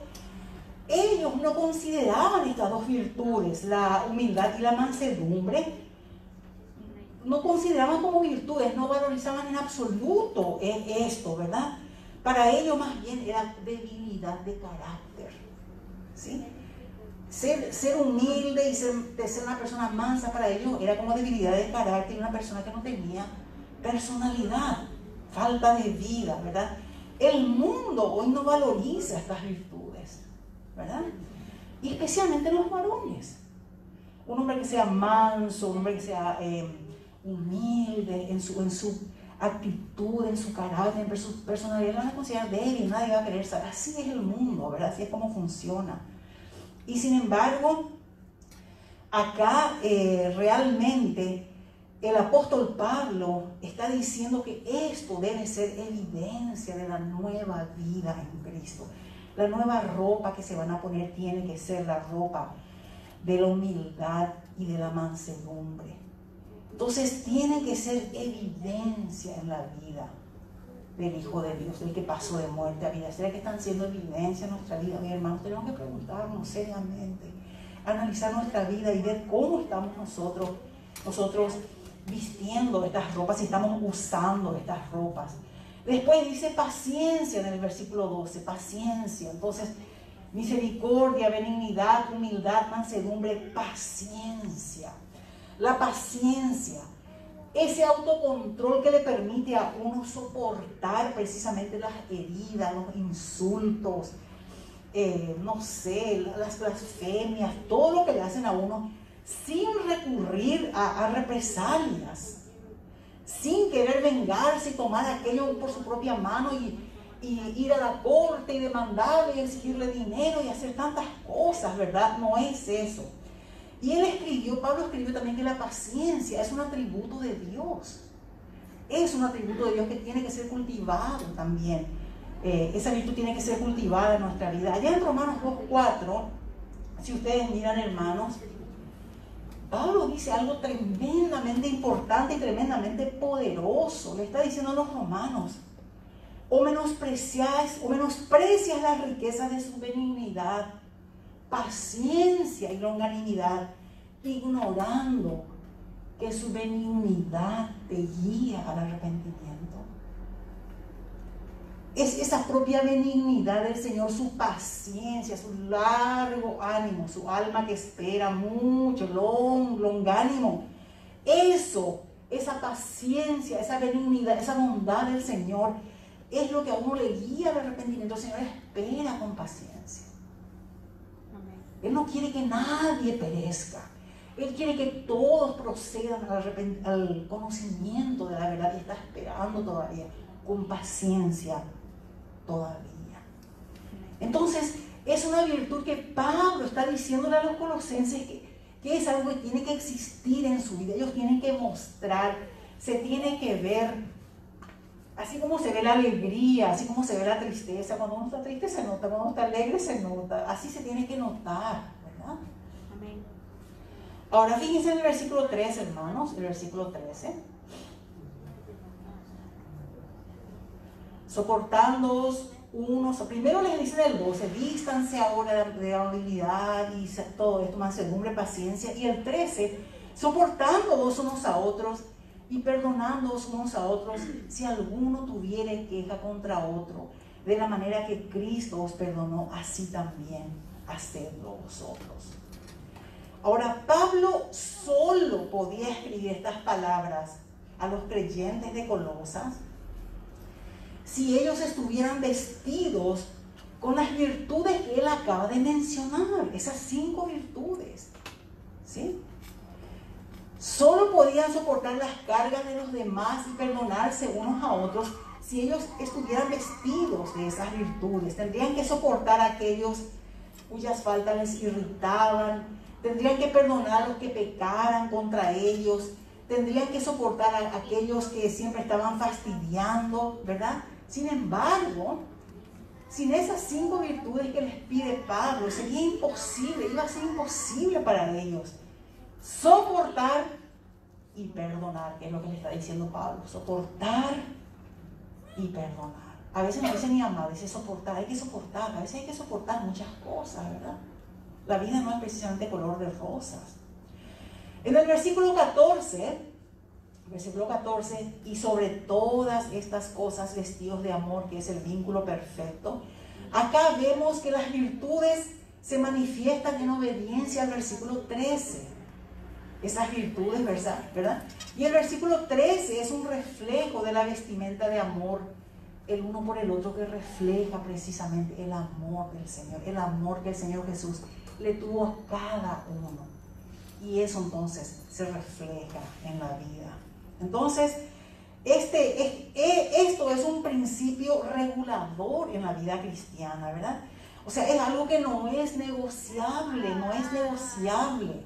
ellos no consideraban estas dos virtudes, la humildad y la mansedumbre, no consideraban como virtudes, no valorizaban en absoluto esto, ¿verdad? Para ellos más bien era debilidad de carácter, ¿sí? Ser humilde y ser una persona mansa para ellos era como debilidad de carácter y una persona que no tenía personalidad, falta de vida, ¿verdad? El mundo hoy no valoriza estas virtudes, ¿verdad? Y especialmente los varones. Un hombre que sea manso, un hombre que sea humilde en su actitud, en su carácter, en su personalidad, la van a considerar débil, nadie va a querer saber. Así es el mundo, ¿verdad? Así es como funciona. Y sin embargo, acá realmente el apóstol Pablo está diciendo que esto debe ser evidencia de la nueva vida en Cristo. La nueva ropa que se van a poner tiene que ser la ropa de la humildad y de la mansedumbre. Entonces tiene que ser evidencia en la vida del Hijo de Dios, del que pasó de muerte a vida. ¿Será que están siendo evidencia en nuestra vida? Mis hermanos, tenemos que preguntarnos seriamente, analizar nuestra vida y ver cómo estamos nosotros vistiendo estas ropas, si estamos usando estas ropas. Después dice paciencia en el versículo 12, paciencia. Entonces, misericordia, benignidad, humildad, mansedumbre, paciencia. La paciencia, ese autocontrol que le permite a uno soportar precisamente las heridas, los insultos, no sé, las blasfemias, todo lo que le hacen a uno, sin recurrir a represalias, sin querer vengarse y tomar aquello por su propia mano y ir a la corte y demandarle y exigirle dinero y hacer tantas cosas, ¿verdad? No es eso. Y Pablo escribió también que la paciencia es un atributo de Dios. Es un atributo de Dios que tiene que ser cultivado también. Esa virtud tiene que ser cultivada en nuestra vida. Allá en Romanos 2:4, si ustedes miran, hermanos, Pablo dice algo tremendamente importante y tremendamente poderoso. Le está diciendo a los romanos: o menosprecias las riquezas de su benignidad, paciencia y longanimidad, ignorando que su benignidad te guía al arrepentimiento. Es esa propia benignidad del Señor, su paciencia, su largo ánimo, su alma que espera mucho, longánimo. Eso, esa paciencia, esa benignidad, esa bondad del Señor es lo que a uno le guía al arrepentimiento. El Señor espera con paciencia. Él no quiere que nadie perezca. Él quiere que todos procedan al conocimiento de la verdad y está esperando todavía con paciencia todavía. Entonces, es una virtud que Pablo está diciéndole a los colosenses que es algo que tiene que existir en su vida. Ellos tienen que mostrar, se tiene que ver, así como se ve la alegría, así como se ve la tristeza. Cuando uno está triste se nota, cuando uno está alegre se nota. Así se tiene que notar, ¿verdad? Amén. Ahora fíjense en el versículo 13, hermanos, el versículo 13. Soportándoos unos, primero les dice del 12, vístanse ahora de amabilidad y todo esto, mansedumbre, paciencia. Y el 13, soportándoos unos a otros y perdonándoos unos a otros si alguno tuviere queja contra otro, de la manera que Cristo os perdonó, así también hacedlo vosotros. Ahora, Pablo solo podía escribir estas palabras a los creyentes de Colosas si ellos estuvieran vestidos con las virtudes que él acaba de mencionar, esas 5 virtudes, ¿sí? Solo podían soportar las cargas de los demás y perdonarse unos a otros si ellos estuvieran vestidos de esas virtudes. Tendrían que soportar a aquellos cuyas faltas les irritaban, tendrían que perdonar a los que pecaran contra ellos, tendrían que soportar a aquellos que siempre estaban fastidiando, ¿verdad? Sin embargo, sin esas 5 virtudes que les pide Pablo, sería imposible, iba a ser imposible para ellos soportar y perdonar, que es lo que le está diciendo Pablo, soportar y perdonar. A veces no dice ni amar, dice soportar, hay que soportar, a veces hay que soportar muchas cosas, ¿verdad? La vida no es precisamente color de rosas. En el versículo 14, y sobre todas estas cosas vestidos de amor, que es el vínculo perfecto. Acá vemos que las virtudes se manifiestan en obediencia al versículo 13. Esas virtudes, ¿verdad? Y el versículo 13 es un reflejo de la vestimenta de amor, el uno por el otro, que refleja precisamente el amor del Señor, el amor que el Señor Jesús le tuvo a cada uno. Y eso entonces se refleja en la vida. Entonces, esto es un principio regulador en la vida cristiana, ¿verdad? O sea, es algo que no es negociable, no es negociable.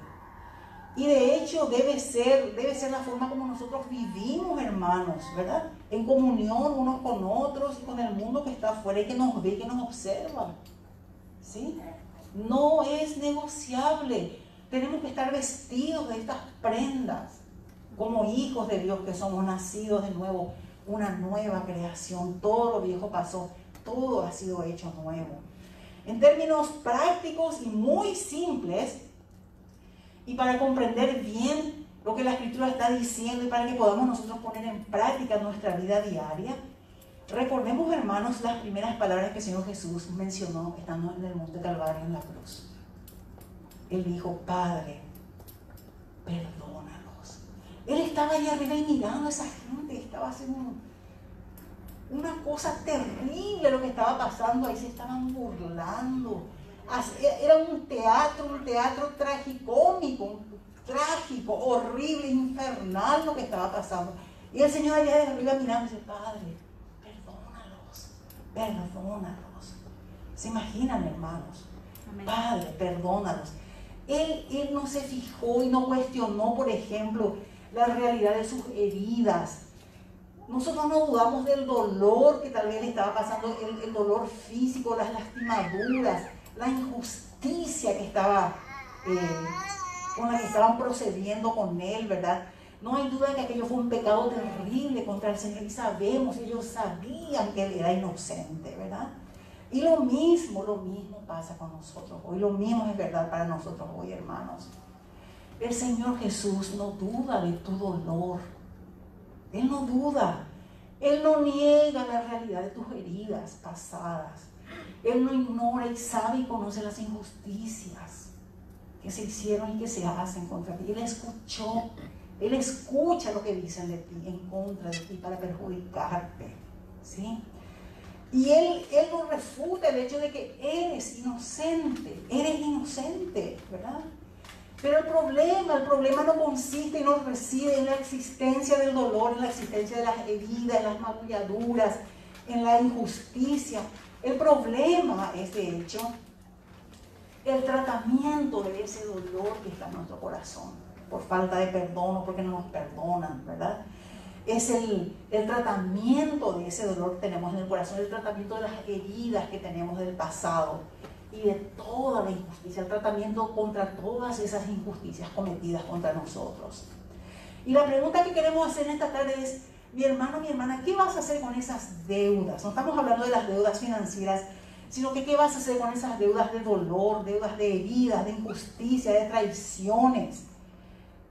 Y de hecho debe ser la forma como nosotros vivimos, hermanos, ¿verdad? En comunión unos con otros y con el mundo que está afuera y que nos ve, que nos observa. ¿Sí? No es negociable. Tenemos que estar vestidos de estas prendas como hijos de Dios que somos, nacidos de nuevo, una nueva creación. Todo lo viejo pasó, todo ha sido hecho nuevo. En términos prácticos y muy simples, y para comprender bien lo que la Escritura está diciendo y para que podamos nosotros poner en práctica en nuestra vida diaria, recordemos, hermanos, las primeras palabras que el Señor Jesús mencionó estando en el Monte Calvario en la cruz. Él dijo: Padre, perdónalos. Él estaba ahí arriba y mirando a esa gente, estaba haciendo una cosa terrible lo que estaba pasando ahí, se estaban burlando. Era un teatro tragicómico, trágico, horrible, infernal lo que estaba pasando. Y el Señor allá de arriba mirando y dice, Padre, perdónalos. ¿Se imaginan, hermanos? Amén. Padre, perdónalos. Él no se fijó y no cuestionó, por ejemplo, la realidad de sus heridas. Nosotros no dudamos del dolor que tal vez le estaba pasando, el dolor físico, las lastimaduras, la injusticia que estaba, con la que estaban procediendo con él, ¿verdad? No hay duda de que aquello fue un pecado terrible contra el Señor y sabemos, ellos sabían que él era inocente, ¿verdad? Y lo mismo pasa con nosotros hoy, lo mismo es verdad para nosotros hoy, hermanos. El Señor Jesús no duda de tu dolor. Él no duda. Él no niega la realidad de tus heridas pasadas. Él no ignora y sabe y conoce las injusticias que se hicieron y que se hacen contra ti. Él escucha lo que dicen de ti, en contra de ti, para perjudicarte, ¿sí? Y Él no refuta el hecho de que eres inocente, ¿verdad? Pero el problema no consiste y no reside en la existencia del dolor, en la existencia de las heridas, en las magulladuras, en la injusticia. El problema es, de hecho, el tratamiento de ese dolor que está en nuestro corazón, por falta de perdón o porque no nos perdonan, ¿verdad? Es el tratamiento de ese dolor que tenemos en el corazón, el tratamiento de las heridas que tenemos del pasado y de toda la injusticia, el tratamiento contra todas esas injusticias cometidas contra nosotros. Y la pregunta que queremos hacer en esta tarde es, mi hermano, mi hermana, ¿qué vas a hacer con esas deudas? No estamos hablando de las deudas financieras, sino que ¿qué vas a hacer con esas deudas de dolor, deudas de heridas, de injusticia, de traiciones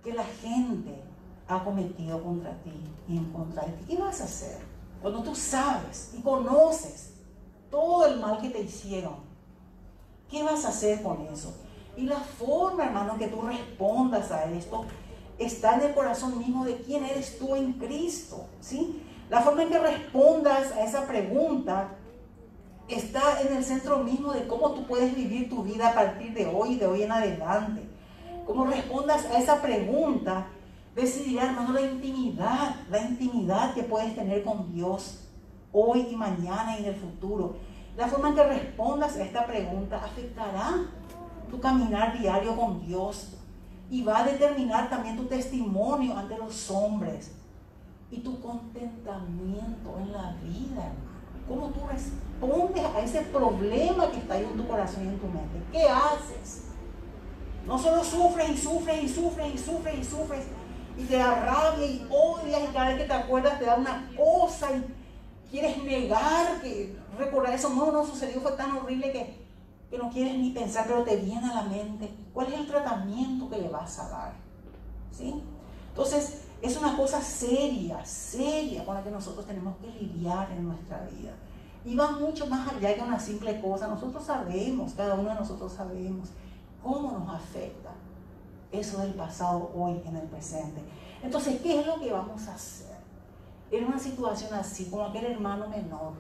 que la gente ha cometido contra ti y en contra de ti? ¿Qué vas a hacer cuando tú sabes y conoces todo el mal que te hicieron? ¿Qué vas a hacer con eso? Y la forma, hermano, que tú respondas a esto está en el corazón mismo de quién eres tú en Cristo, ¿sí? La forma en que respondas a esa pregunta está en el centro mismo de cómo tú puedes vivir tu vida a partir de hoy en adelante. Cómo respondas a esa pregunta decidirá, hermano, la intimidad que puedes tener con Dios hoy y mañana y en el futuro. La forma en que respondas a esta pregunta afectará tu caminar diario con Dios y va a determinar también tu testimonio ante los hombres y tu contentamiento en la vida, hermano. Cómo tú respondes a ese problema que está ahí en tu corazón y en tu mente. ¿Qué haces? No solo sufres y te da rabia y odias y cada vez que te acuerdas te da una cosa y quieres negar que recordar eso no sucedió, fue tan horrible que no quieres ni pensar, pero te viene a la mente cuál es el tratamiento que le vas a dar, ¿sí? Entonces es una cosa seria con la que nosotros tenemos que lidiar en nuestra vida y va mucho más allá que una simple cosa. Nosotros sabemos, cada uno de nosotros sabemos cómo nos afecta eso del pasado hoy en el presente. Entonces, ¿qué es lo que vamos a hacer en una situación así, como aquel hermano menor?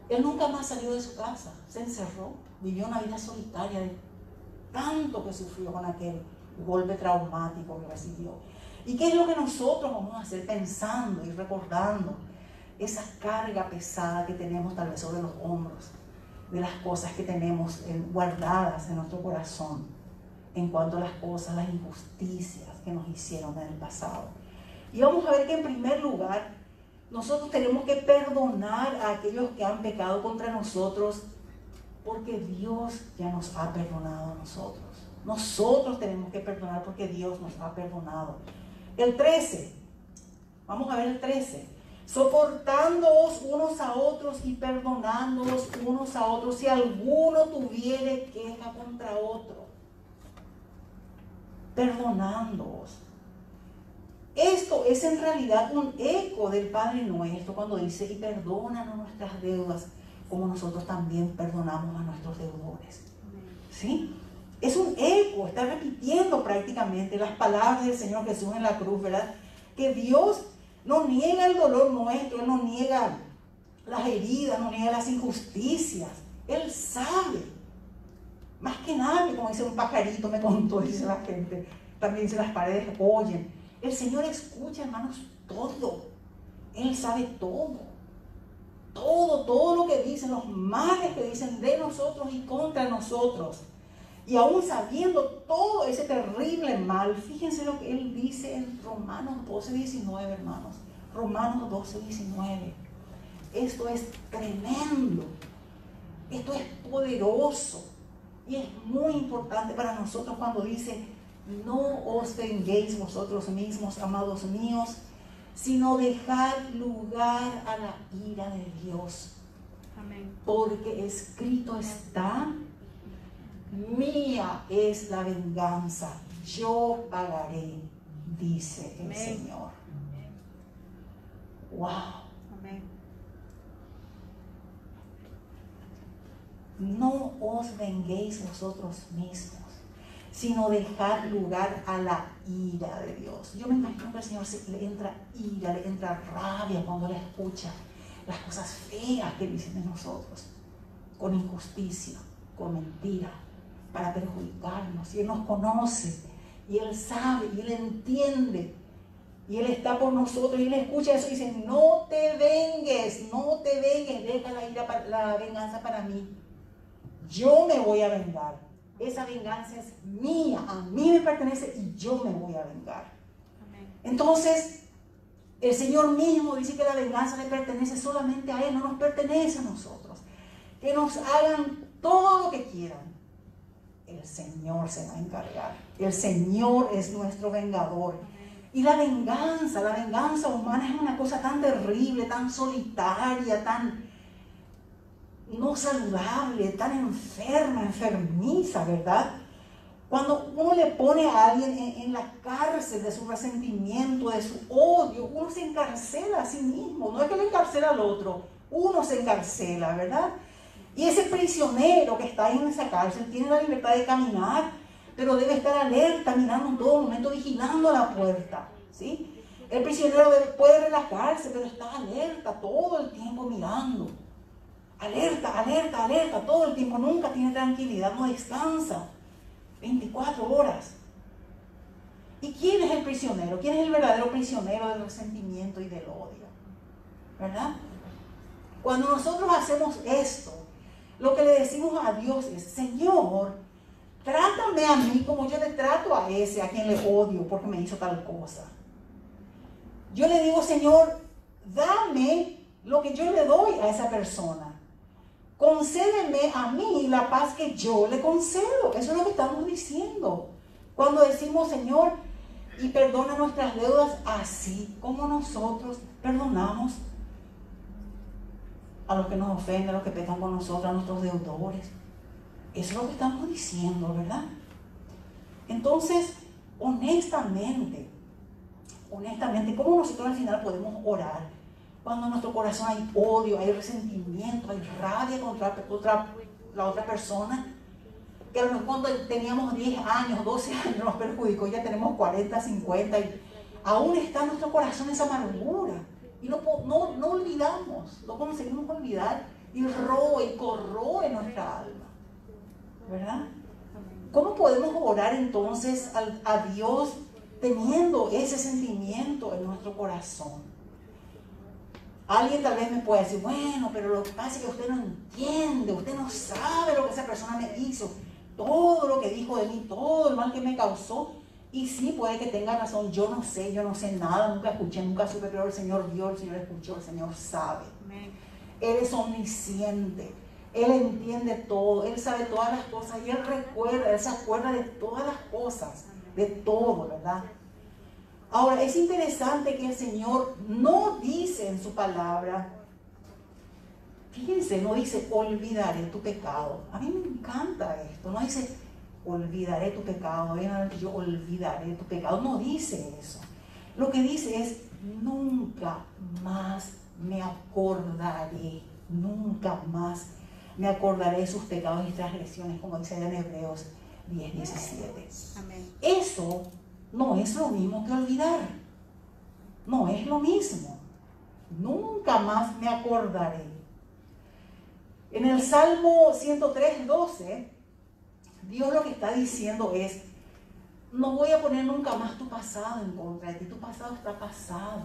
Él nunca más salió de su casa, se encerró, vivió una vida solitaria de tanto que sufrió con aquel golpe traumático que recibió. ¿Y qué es lo que nosotros vamos a hacer pensando y recordando esa carga pesada que tenemos tal vez sobre los hombros, de las cosas que tenemos guardadas en nuestro corazón en cuanto a las cosas, las injusticias que nos hicieron en el pasado? Y vamos a ver que en primer lugar nosotros tenemos que perdonar a aquellos que han pecado contra nosotros, porque Dios ya nos ha perdonado a nosotros. Nosotros tenemos que perdonar porque Dios nos ha perdonado. El 13, vamos a ver el 13. Soportándoos unos a otros y perdonándoos unos a otros si alguno tuviere queja contra otro. Perdonándoos. Esto es en realidad un eco del Padre Nuestro cuando dice, y perdónanos nuestras deudas como nosotros también perdonamos a nuestros deudores. ¿Sí? Es un eco, está repitiendo prácticamente las palabras del Señor Jesús en la cruz, ¿verdad? Que Dios no niega el dolor nuestro, Él no niega las heridas, no niega las injusticias. Él sabe Más que nadie, como dice un pajarito, me contó, dice la gente. También dice las paredes oyen. El Señor escucha, hermanos, todo. Él sabe todo. Todo lo que dicen, los males que dicen de nosotros y contra nosotros. Y aún sabiendo todo ese terrible mal, fíjense lo que Él dice en Romanos 12:19, hermanos. Romanos 12:19. Esto es tremendo. Esto es poderoso. Y es muy importante para nosotros cuando dice: no os venguéis vosotros mismos, amados míos, sino dejad lugar a la ira de Dios. Amén. Porque escrito está: mía es la venganza, yo pagaré, dice el Amén. Señor. Wow. Amén. No os venguéis vosotros mismos, sino dejad lugar a la ira de Dios. Yo me imagino que al Señor le entra ira, le entra rabia cuando le escucha las cosas feas que dicen de nosotros, con injusticia, con mentira, para perjudicarnos. Y Él nos conoce, y Él sabe, y Él entiende, y Él está por nosotros, y Él escucha eso y dice: no te vengues, deja la venganza para mí. Yo me voy a vengar. Esa venganza es mía, a mí me pertenece y yo me voy a vengar. Amén. Entonces, el Señor mismo dice que la venganza le pertenece solamente a Él, no nos pertenece a nosotros. Que nos hagan todo lo que quieran. El Señor se va a encargar. El Señor es nuestro vengador. Y la venganza humana es una cosa tan terrible, tan solitaria, tan no saludable, tan enfermiza, ¿verdad? Cuando uno le pone a alguien en la cárcel de su resentimiento, de su odio, uno se encarcela a sí mismo. No es que le encarcela al otro, uno se encarcela, ¿verdad? Y ese prisionero que está ahí en esa cárcel tiene la libertad de caminar, pero debe estar alerta, mirando en todo momento, vigilando la puerta, ¿sí? El prisionero puede relajarse, pero está alerta todo el tiempo mirando. Alerta, todo el tiempo, nunca tiene tranquilidad, no descansa, 24 horas. ¿Y quién es el prisionero? ¿Quién es el verdadero prisionero del resentimiento y del odio? ¿Verdad? Cuando nosotros hacemos esto, lo que le decimos a Dios es: Señor, trátame a mí como yo le trato a ese a quien le odio porque me hizo tal cosa. Yo le digo: Señor, dame lo que yo le doy a esa persona. Concédeme a mí la paz que yo le concedo. Eso es lo que estamos diciendo. Cuando decimos: Señor, y perdona nuestras deudas así como nosotros perdonamos a los que nos ofenden, a los que pecan con nosotros, a nuestros deudores. Eso es lo que estamos diciendo, ¿verdad? Entonces, honestamente, ¿cómo nosotros al final podemos orar? Cuando en nuestro corazón hay odio, hay resentimiento, hay rabia contra la otra persona, que a lo mejor cuando teníamos 10 años, 12 años nos perjudicó, ya tenemos 40, 50, y aún está en nuestro corazón esa amargura. Y no olvidamos, no conseguimos olvidar, y corroe nuestra alma, ¿verdad? ¿Cómo podemos orar entonces a Dios teniendo ese sentimiento en nuestro corazón? Alguien tal vez me puede decir: bueno, pero lo que pasa es que usted no entiende, usted no sabe lo que esa persona me hizo, todo lo que dijo de mí, todo el mal que me causó. Y sí, puede que tenga razón, yo no sé nada, nunca escuché, nunca supe, pero el Señor vio, el Señor escuchó, el Señor sabe. Amén. Él es omnisciente, Él entiende todo, Él sabe todas las cosas y Él se acuerda de todas las cosas, de todo, ¿verdad? Ahora, es interesante que el Señor no dice en su palabra, fíjense, no dice: olvidaré tu pecado. A mí me encanta esto, no dice: olvidaré tu pecado, yo olvidaré tu pecado. No dice eso. Lo que dice es: nunca más me acordaré, de sus pecados y transgresiones, como dice en Hebreos 10:17. Amén. Eso no es lo mismo que olvidar. No es lo mismo. Nunca más me acordaré. En el Salmo 103:12 Dios lo que está diciendo es, no voy a poner nunca más tu pasado en contra de ti, tu pasado está pasado.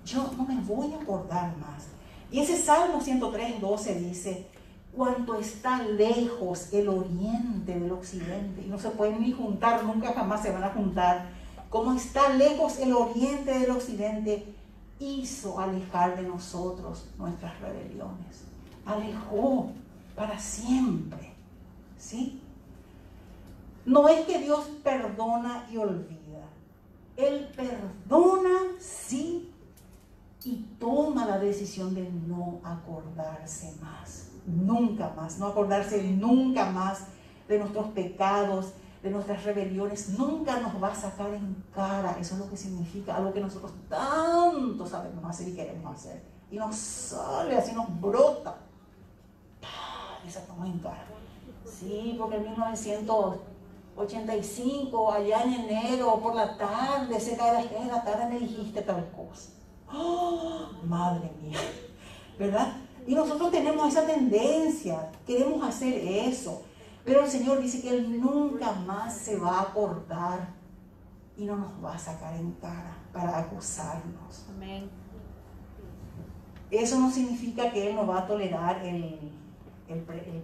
Yo no me voy a acordar más. Y ese Salmo 103:12 dice, cuanto está lejos el oriente del occidente, y no se pueden ni juntar, nunca jamás se van a juntar, como está lejos el oriente del occidente, hizo alejar de nosotros nuestras rebeliones. Alejó para siempre, ¿sí? No es que Dios perdona y olvida. Él perdona, sí, y toma la decisión de no acordarse más, nunca más, no acordarse nunca más de nuestros pecados, de nuestras rebeliones, nunca nos va a sacar en cara. Eso es lo que significa algo que nosotros tanto sabemos hacer y queremos hacer. Y nos sale así, nos brota. Y sacamos en cara. Sí, porque en 1985, allá en enero, por la tarde, cerca de las 3 de la tarde, me dijiste tal cosa. ¡Oh, madre mía! ¿Verdad? Y nosotros tenemos esa tendencia, queremos hacer eso. Pero el Señor dice que Él nunca más se va a acordar y no nos va a sacar en cara para acusarnos. Amén. Eso no significa que Él no va a tolerar el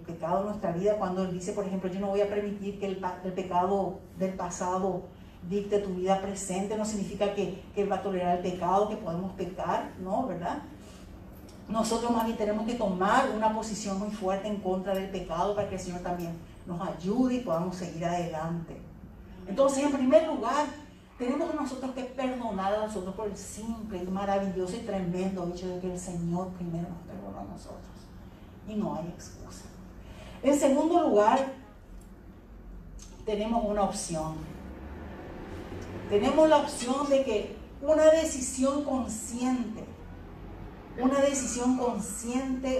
pecado en nuestra vida. Cuando Él dice, por ejemplo, yo no voy a permitir que el pecado del pasado dicte tu vida presente, no significa que Él va a tolerar el pecado, que podemos pecar, ¿no? ¿Verdad? Nosotros más bien tenemos que tomar una posición muy fuerte en contra del pecado para que el Señor también nos ayude y podamos seguir adelante. Entonces, en primer lugar, tenemos nosotros que perdonar a nosotros por el simple y maravilloso y tremendo hecho de que el Señor primero nos perdonó a nosotros. Y no hay excusa. En segundo lugar, tenemos una opción. Tenemos la opción de que una decisión consciente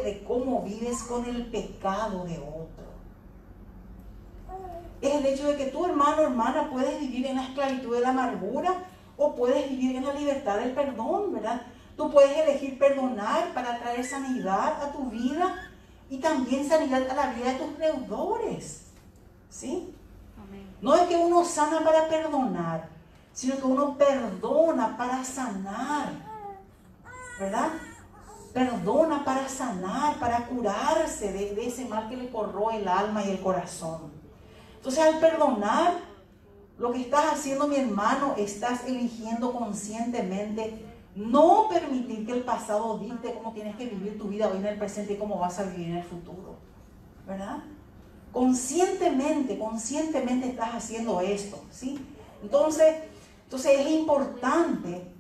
de cómo vives con el pecado de otro. Es el hecho de que tú, hermano, hermana, puedes vivir en la esclavitud de la amargura o puedes vivir en la libertad del perdón, ¿verdad? Tú puedes elegir perdonar para traer sanidad a tu vida y también sanidad a la vida de tus deudores, ¿sí? Amén. No es que uno sana para perdonar, sino que uno perdona para sanar, ¿verdad? Perdona para sanar, para curarse de ese mal que le corroe el alma y el corazón. Entonces, al perdonar, lo que estás haciendo, mi hermano, estás eligiendo conscientemente no permitir que el pasado dicte cómo tienes que vivir tu vida hoy en el presente y cómo vas a vivir en el futuro, ¿verdad? Conscientemente estás haciendo esto, ¿sí? Entonces es importante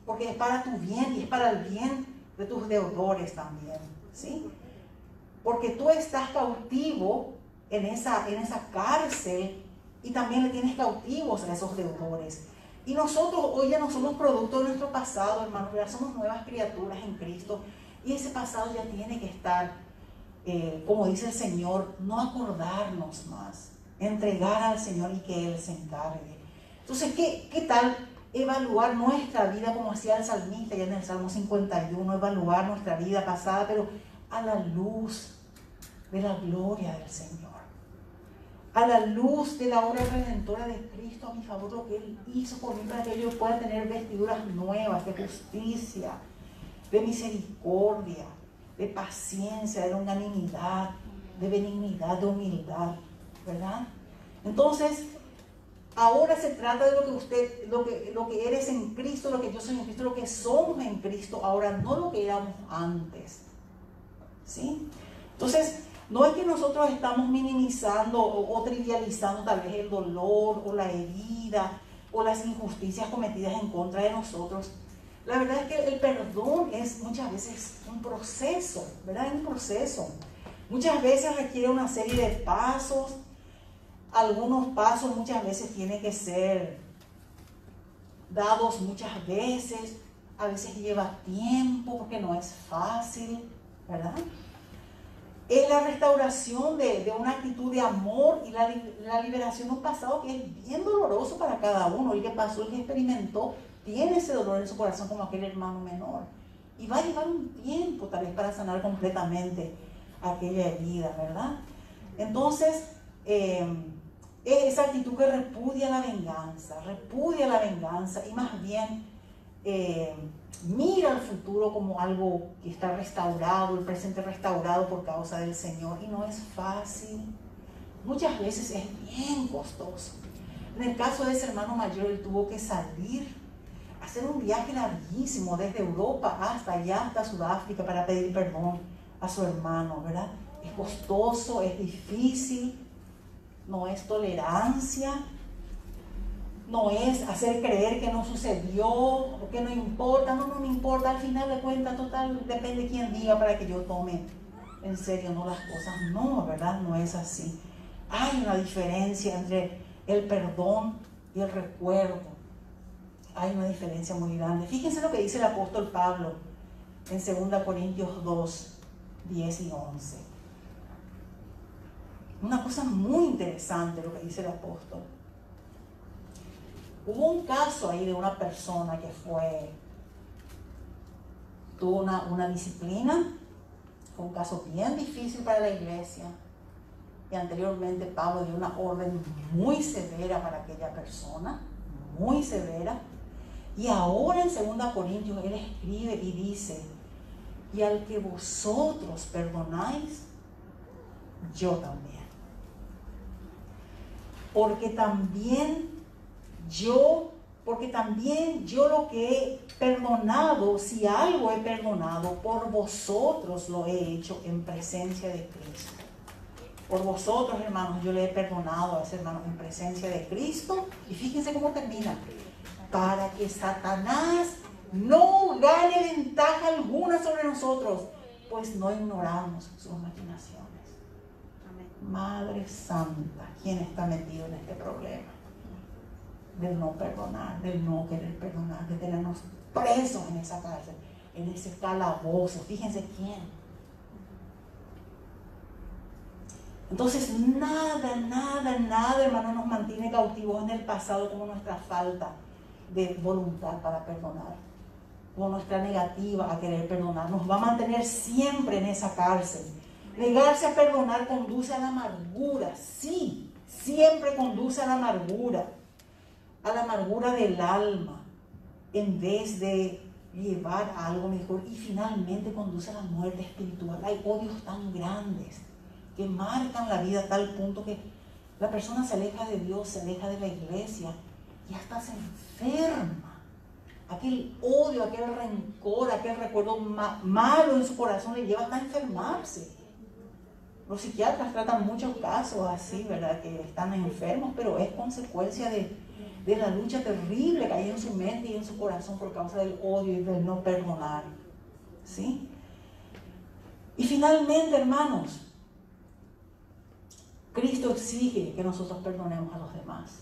porque es para tu bien y es para el bien de tus deudores también, ¿sí? Porque tú estás cautivo en esa cárcel y también le tienes cautivos a esos deudores. Y nosotros hoy ya no somos producto de nuestro pasado, hermanos, ya somos nuevas criaturas en Cristo y ese pasado ya tiene que estar, como dice el Señor, no acordarnos más, entregar al Señor y que Él se encargue. Entonces, ¿qué tal evaluar nuestra vida como hacía el salmista ya en el Salmo 51, evaluar nuestra vida pasada, pero a la luz de la gloria del Señor, a la luz de la obra redentora de Cristo a mi favor, lo que Él hizo por mí para que yo pueda tener vestiduras nuevas de justicia, de misericordia, de paciencia, de longanimidad, de benignidad, de humildad, ¿verdad? Entonces, ahora se trata de lo que eres en Cristo, lo que yo soy en Cristo, lo que somos en Cristo ahora, no lo que éramos antes, ¿sí? Entonces, no es que nosotros estamos minimizando o trivializando tal vez el dolor o la herida o las injusticias cometidas en contra de nosotros. La verdad es que el perdón es muchas veces un proceso, ¿verdad? Es un proceso. Muchas veces requiere una serie de pasos. Algunos pasos muchas veces tienen que ser dados muchas veces. A veces lleva tiempo porque no es fácil, ¿verdad? Es la restauración de una actitud de amor y la liberación de un pasado que es bien doloroso para cada uno. El que pasó, el que experimentó, tiene ese dolor en su corazón como aquel hermano menor. Y va a llevar un tiempo tal vez para sanar completamente aquella herida, ¿verdad? Entonces, es esa actitud que repudia la venganza y más bien mira al futuro como algo que está restaurado, el presente restaurado por causa del Señor. Y no es fácil, muchas veces es bien costoso. En el caso de ese hermano mayor, él tuvo que salir, hacer un viaje larguísimo desde Europa hasta allá, hasta Sudáfrica, para pedir perdón a su hermano, ¿verdad? Es costoso, es difícil, no es tolerancia, no es hacer creer que no sucedió o que no importa. No me importa, al final de cuentas, total, depende de quién diga para que yo tome en serio no las cosas. No, ¿verdad? No es así. Hay una diferencia entre el perdón y el recuerdo. Hay una diferencia muy grande. Fíjense lo que dice el apóstol Pablo en 2 Corintios 2, 10 y 11. Una cosa muy interesante lo que dice el apóstol. Hubo un caso ahí de una persona que tuvo una disciplina. Fue un caso bien difícil para la iglesia. Y anteriormente Pablo dio una orden muy severa para aquella persona, muy severa. Y ahora en 2 Corintios él escribe y dice: y al que vosotros perdonáis, yo también. Porque también yo lo que he perdonado, si algo he perdonado, por vosotros lo he hecho en presencia de Cristo. Por vosotros, hermanos, yo le he perdonado a ese hermano en presencia de Cristo. Y fíjense cómo termina: para que Satanás no gane ventaja alguna sobre nosotros, pues no ignoramos sus maquinaciones. Amén. Madre Santa, ¿quién está metido en este problema? Del no perdonar, del no querer perdonar, de tenernos presos en esa cárcel, en ese calabozo. Fíjense quién. Entonces nada, hermano, nos mantiene cautivos en el pasado como nuestra falta de voluntad para perdonar, como nuestra negativa a querer perdonar. Nos va a mantener siempre en esa cárcel. Negarse a perdonar conduce a la amargura, sí, siempre conduce a la amargura del alma, en vez de llevar a algo mejor, y finalmente conduce a la muerte espiritual. Hay odios tan grandes que marcan la vida a tal punto que la persona se aleja de Dios, se aleja de la iglesia y hasta se enferma. Aquel odio, aquel rencor, aquel recuerdo malo en su corazón le lleva hasta a enfermarse. Los psiquiatras tratan muchos casos así, ¿verdad? Que están enfermos, pero es consecuencia de la lucha terrible que hay en su mente y en su corazón por causa del odio y del no perdonar, ¿sí? Y finalmente, hermanos, Cristo exige que nosotros perdonemos a los demás.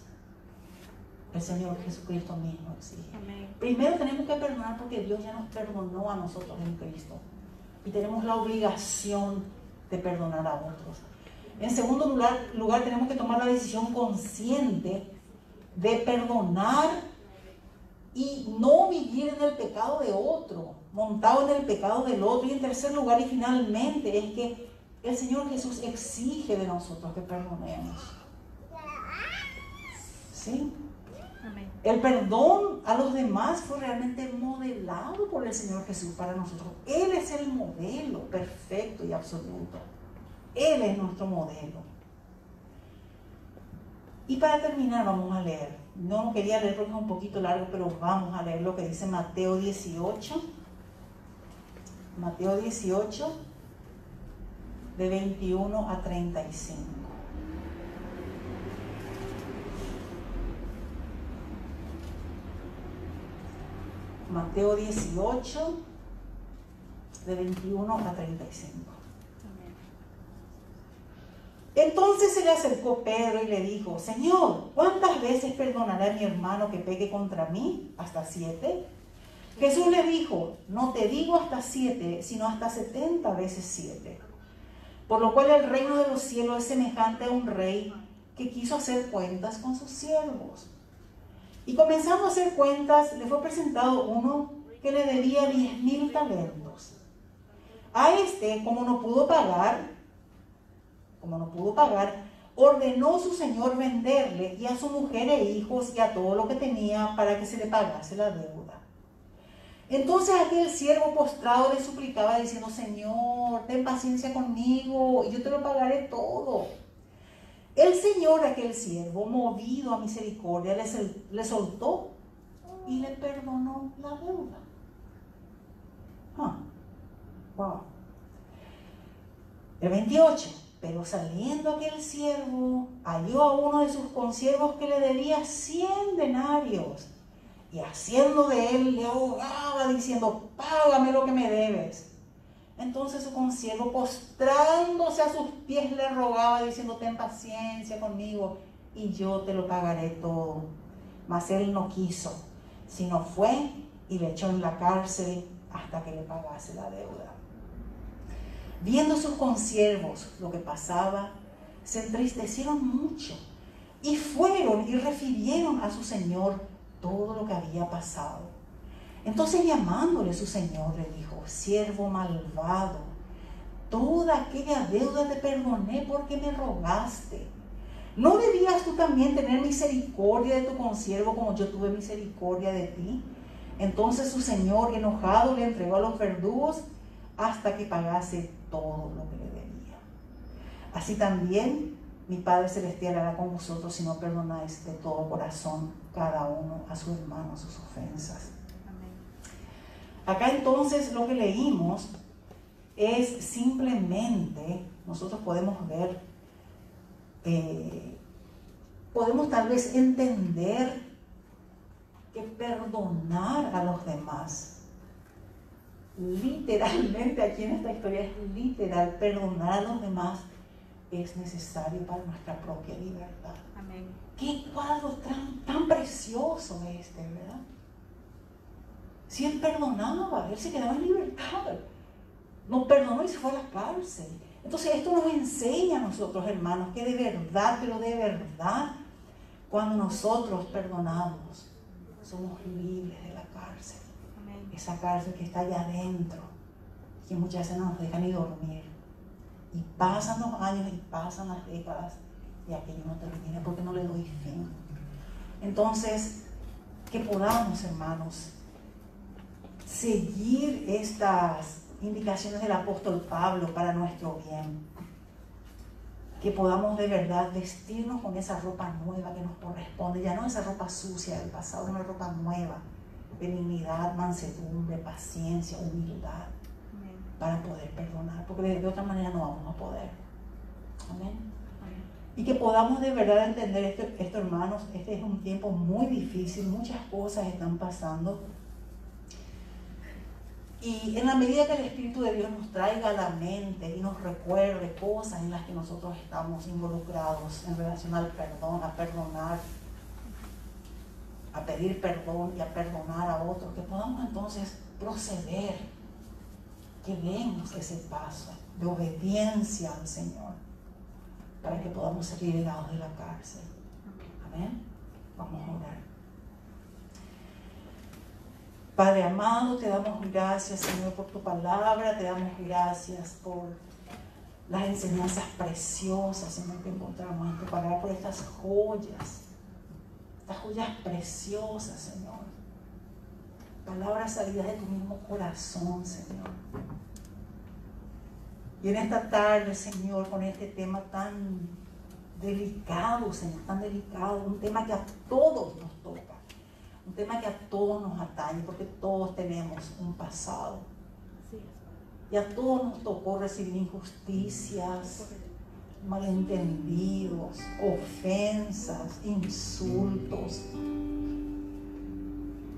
El Señor Jesucristo mismo exige. Amén. Primero tenemos que perdonar porque Dios ya nos perdonó a nosotros en Cristo. Y tenemos la obligación de perdonar a otros. En segundo lugar, tenemos que tomar la decisión consciente de perdonar y no vivir en el pecado de otro, montado en el pecado del otro. Y en tercer lugar y finalmente es que el Señor Jesús exige de nosotros que perdonemos. ¿Sí? Amén. El perdón a los demás fue realmente modelado por el Señor Jesús para nosotros. Él es el modelo perfecto y absoluto. Él es nuestro modelo. Y para terminar vamos a leer. No quería leer porque es un poquito largo, pero vamos a leer lo que dice Mateo 18. Mateo 18, de 21 a 35. Mateo 18, de 21 a 35. Entonces se le acercó Pedro y le dijo: Señor, ¿cuántas veces perdonaré a mi hermano que peque contra mí? ¿Hasta 7? Jesús le dijo: no te digo hasta 7, sino hasta 70 veces 7. Por lo cual el reino de los cielos es semejante a un rey que quiso hacer cuentas con sus siervos. Y comenzando a hacer cuentas, le fue presentado uno que le debía 10,000 talentos. A este, como no pudo pagar, ordenó su señor venderle y a su mujer e hijos y a todo lo que tenía para que se le pagase la deuda. Entonces aquel siervo postrado le suplicaba diciendo: Señor, ten paciencia conmigo y yo te lo pagaré todo. El señor de aquel siervo, movido a misericordia, le soltó y le perdonó la deuda. Wow. El 28. Pero saliendo aquel siervo, halló a uno de sus consiervos que le debía 100 denarios. Y haciendo de él, le ahogaba diciendo: págame lo que me debes. Entonces su consiervo, postrándose a sus pies, le rogaba diciendo: ten paciencia conmigo y yo te lo pagaré todo. Mas él no quiso, sino fue y le echó en la cárcel hasta que le pagase la deuda. Viendo sus consiervos lo que pasaba, se entristecieron mucho y fueron y refirieron a su señor todo lo que había pasado. Entonces, llamándole su señor, le dijo: siervo malvado, toda aquella deuda te perdoné porque me rogaste. ¿No debías tú también tener misericordia de tu consiervo como yo tuve misericordia de ti? Entonces su señor, enojado, le entregó a los verdugos hasta que pagase todo lo que le debía. Así también mi Padre Celestial hará con vosotros si no perdonáis de todo corazón cada uno a su hermano sus ofensas. Amén. Acá entonces lo que leímos es simplemente, nosotros podemos ver, podemos tal vez entender que perdonar a los demás, literalmente aquí en esta historia es literal, perdonar a los demás es necesario para nuestra propia libertad. Amén. Qué cuadro tan precioso este, ¿verdad? Si él perdonaba, él se quedaba en libertad. No perdonó y se fue a la cárcel. Entonces esto nos enseña a nosotros, hermanos, que de verdad, pero de verdad, cuando nosotros perdonamos, somos libres de la cárcel. Amén. Esa cárcel que está allá adentro, que muchas veces no nos deja ni dormir. Y pasan los años y pasan las décadas y aquello no termina porque no le doy fin. Entonces, que podamos, hermanos, seguir estas indicaciones del apóstol Pablo para nuestro bien. Que podamos de verdad vestirnos con esa ropa nueva que nos corresponde, ya no esa ropa sucia del pasado, una ropa nueva, benignidad, mansedumbre, paciencia, humildad, Amén. para poder perdonar, porque de otra manera no vamos a poder. Amén. Amén. Y que podamos de verdad entender esto, hermanos, este es un tiempo muy difícil, muchas cosas están pasando. Y en la medida que el Espíritu de Dios nos traiga a la mente y nos recuerde cosas en las que nosotros estamos involucrados en relación al perdón, a perdonar, a pedir perdón y a perdonar a otros, que podamos entonces proceder, que demos ese paso de obediencia al Señor para que podamos ser liberados de la cárcel. Amén. Vamos a orar. Padre amado, te damos gracias, Señor, por tu palabra, te damos gracias por las enseñanzas preciosas, Señor, que encontramos en tu palabra, por estas joyas preciosas, Señor. Palabras salidas de tu mismo corazón, Señor. Y en esta tarde, Señor, con este tema tan delicado, Señor, tan delicado, un tema que a todos nos toca. Un tema que a todos nos atañe, porque todos tenemos un pasado. Así es. Y a todos nos tocó recibir injusticias, malentendidos, ofensas, insultos,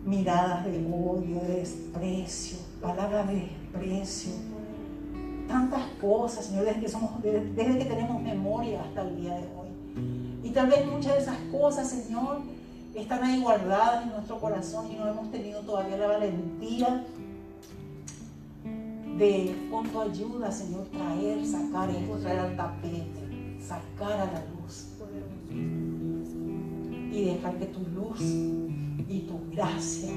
miradas de odio, de desprecio, palabras de desprecio. Tantas cosas, Señor, desde que tenemos memoria hasta el día de hoy. Y tal vez muchas de esas cosas, Señor, están ahí guardadas en nuestro corazón y no hemos tenido todavía la valentía de, con tu ayuda, Señor, sacar esto, traer al tapete, sacar a la luz y dejar que tu luz y tu gracia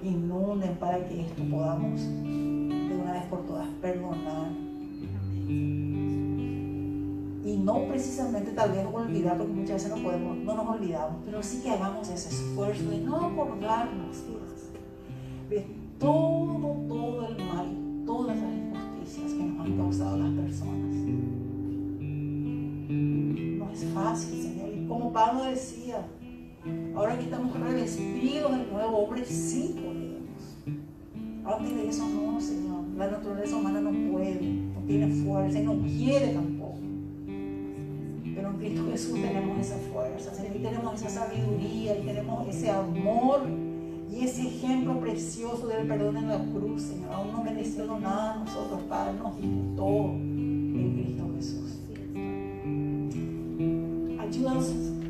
inunden para que esto podamos de una vez por todas perdonar y Y no precisamente tal vez olvidar, porque muchas veces no nos olvidamos, pero sí que hagamos ese esfuerzo de no acordarnos de todo el mal y todas las injusticias que nos han causado las personas. No es fácil, Señor. Y como Pablo decía, ahora que estamos revestidos del nuevo hombre, sí podemos. Antes de eso no, Señor. La naturaleza humana no puede, no tiene fuerza y no quiere tampoco. Pero en Cristo Jesús tenemos esa fuerza, Señor, y tenemos esa sabiduría, y tenemos ese amor y ese ejemplo precioso del perdón en la cruz, Señor. Aún no mereciendo nada a nosotros, Padre, nos dio todo en Cristo Jesús.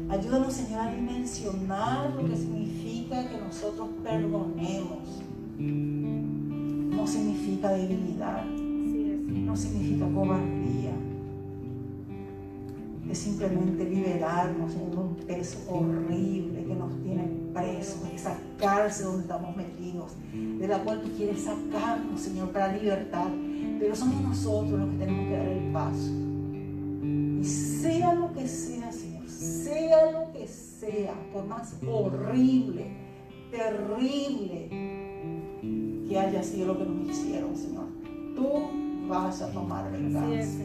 Ayúdanos, Señor, a dimensionar lo que significa que nosotros perdonemos. No significa debilidad, no significa cobardía. Es simplemente liberarnos de un peso horrible que nos tiene presos, esa cárcel donde estamos metidos, de la cual tú quieres sacarnos, Señor, para libertad. Pero somos nosotros los que tenemos que dar el paso. Y sea lo que sea, Señor, sea lo que sea, por más horrible, terrible que haya sido lo que nos hicieron, Señor, tú vas a tomar venganza.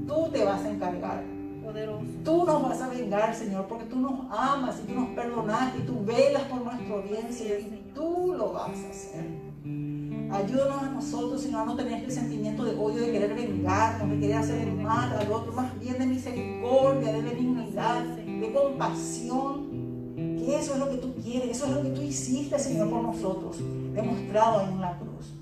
Tú te vas a encargar. Poderoso. Tú nos vas a vengar, Señor, porque tú nos amas y tú nos perdonaste y tú velas por nuestro bien, Señor, y tú lo vas a hacer. Ayúdanos a nosotros, Señor, a no tener este sentimiento de odio, de querer vengarnos, de querer hacer el mal al otro, más bien de misericordia, de benignidad, de compasión. Que eso es lo que tú quieres, eso es lo que tú hiciste, Señor, por nosotros, demostrado ahí en la cruz.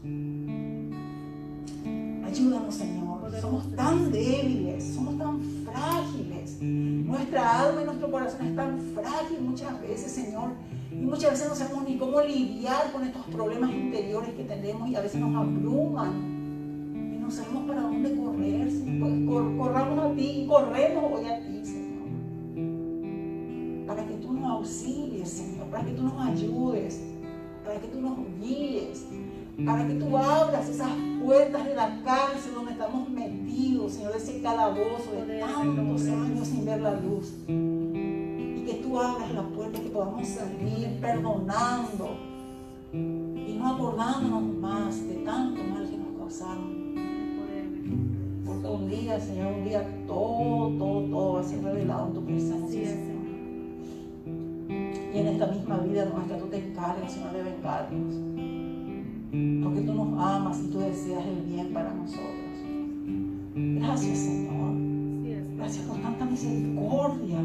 Ayúdanos, Señor. Somos tan débiles, somos tan frágiles. Nuestra alma y nuestro corazón es tan frágil muchas veces, Señor. Y muchas veces no sabemos ni cómo lidiar con estos problemas interiores que tenemos y a veces nos abruman. Y no sabemos para dónde correr, Señor. Pues corramos a ti y corremos hoy a ti, Señor. Para que tú nos auxilies, Señor. Para que tú nos ayudes. Para que tú nos guíes. Para que tú abras esas puertas de la cárcel donde estamos metidos, Señor, de ese calabozo de tantos años sin ver la luz. Y que tú abras la puerta y que podamos salir perdonando y no acordándonos más de tanto mal que nos causaron. Porque un día, Señor, un día todo va a ser revelado en tu presencia, Señor. Y en esta misma vida nuestra tú te encargas, Señor, de vengarnos. Porque tú nos amas y tú deseas el bien para nosotros. Gracias, Señor. Gracias por tanta misericordia.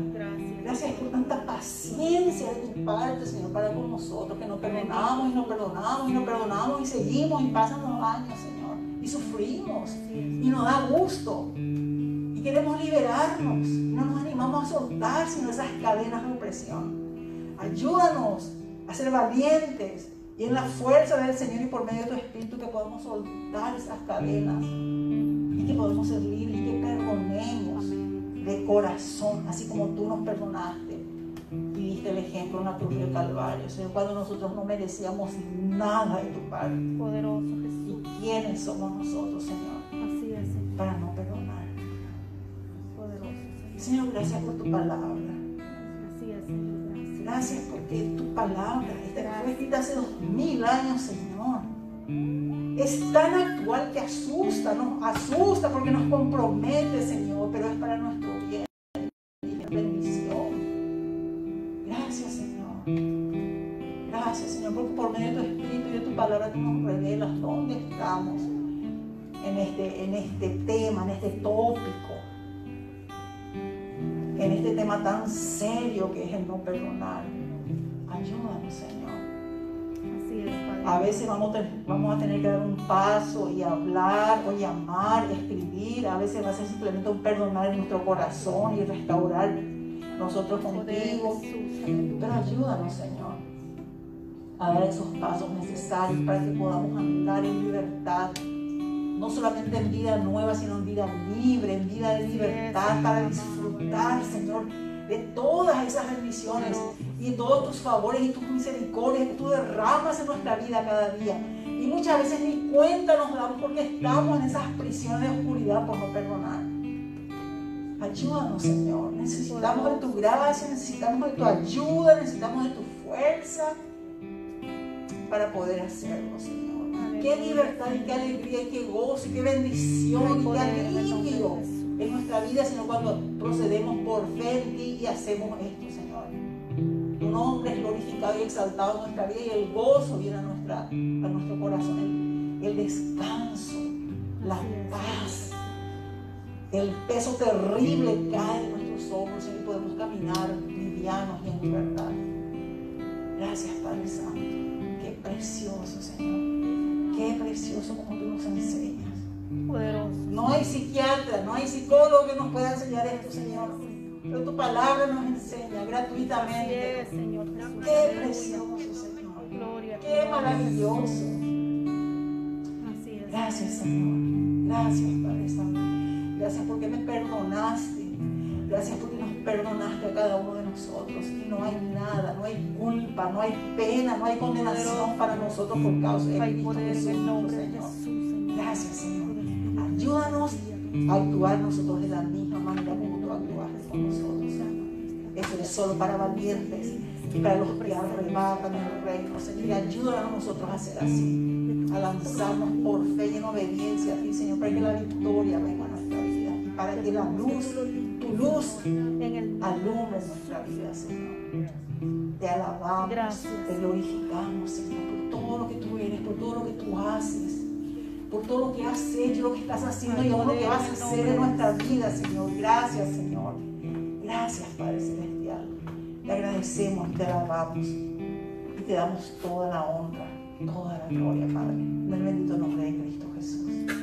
Gracias por tanta paciencia de tu parte, Señor, para con nosotros, que nos perdonamos y nos perdonamos y nos perdonamos y seguimos y pasan los años, Señor, y sufrimos y nos da gusto y queremos liberarnos. No nos animamos a soltar sino esas cadenas de opresión. Ayúdanos a ser valientes y en la fuerza del Señor y por medio de tu Espíritu que podamos soltar esas cadenas y que podamos ser libres y que perdonemos de corazón, así como tú nos perdonaste y diste el ejemplo en la cruz del Calvario, Señor, cuando nosotros no merecíamos nada de tu parte. Poderoso Jesús. ¿Y quiénes somos nosotros, Señor? Así es, Señor. Para no perdonar. Poderoso Señor. Señor, gracias por tu palabra. Así es, Señor. Gracias. Gracias porque tu palabra fue escrita hace 2000 años, Señor. Es tan actual que asusta, nos asusta porque nos compromete, Señor, pero es para nuestro bien y bendición. Gracias, Señor. Gracias, Señor, porque por medio de tu Espíritu y de tu palabra tú nos revelas dónde estamos en este tema, en este tópico, en este tema tan serio que es el no perdonar. Ayúdanos, Señor. Así es, Padre. A veces vamos a tener que dar un paso y hablar o llamar, escribir. A veces va a ser simplemente un perdonar en nuestro corazón y restaurar nosotros contigo. Pero ayúdanos, Señor, a dar esos pasos necesarios para que podamos andar en libertad. No solamente en vida nueva, sino en vida libre, en vida de libertad, para disfrutar, Señor, de todas esas bendiciones y todos tus favores y tus misericordias que tú derramas en nuestra vida cada día. Y muchas veces ni cuenta nos damos porque estamos en esas prisiones de oscuridad por no perdonar. Ayúdanos, Señor. Necesitamos de tu gracia, necesitamos de tu ayuda, necesitamos de tu fuerza para poder hacerlo, Señor. Qué libertad y qué alegría y qué gozo y qué bendición y qué alivio en nuestra vida, sino cuando procedemos por fe en ti y hacemos esto, Señor. Tu nombre es glorificado y exaltado en nuestra vida y el gozo viene a nuestro corazón, el descanso, la paz. El peso terrible cae de nuestros hombros y podemos caminar livianos y en libertad. Gracias, Padre Santo. Qué precioso, Señor. Qué precioso como tú nos enseñas. Poderoso. No hay psiquiatra, no hay psicólogo que nos pueda enseñar esto, Señor. Pero tu palabra nos enseña gratuitamente. Así es, Señor Jesús. Qué precioso, Señor. Gloria a ti. Qué maravilloso. Así es. Gracias, Señor. Gracias, Padre Santo. Gracias porque me perdonaste. Gracias porque nos perdonaste a cada uno de nosotros. Y no hay nada, no hay culpa, no hay pena, no hay condenación para nosotros por causa de Hay Cristo poder en Jesús, el nombre de Señor. Jesús, Señor. Gracias, Señor. Ayúdanos a actuar nosotros de la misma manera como tú actuaste con nosotros, Señor. Eso es solo para valientes y para los que arrebatan el reino, Señor. Y ayúdanos a nosotros a ser así, a lanzarnos por fe y en obediencia a ti, Señor, para que la victoria venga a nuestra vida y para que la luz, tu luz, alumbre nuestra vida, Señor. Te alabamos, Gracias. te glorificamos, Señor, por todo lo que tú eres, por todo lo que tú haces, por todo lo que has hecho, lo que estás haciendo y aún lo que vas a hacer en nuestra vida, Señor. Gracias, Señor. Gracias, Padre Celestial. Te agradecemos, te alabamos y te damos toda la honra, toda la gloria, Padre, en el bendito nombre de Cristo Jesús.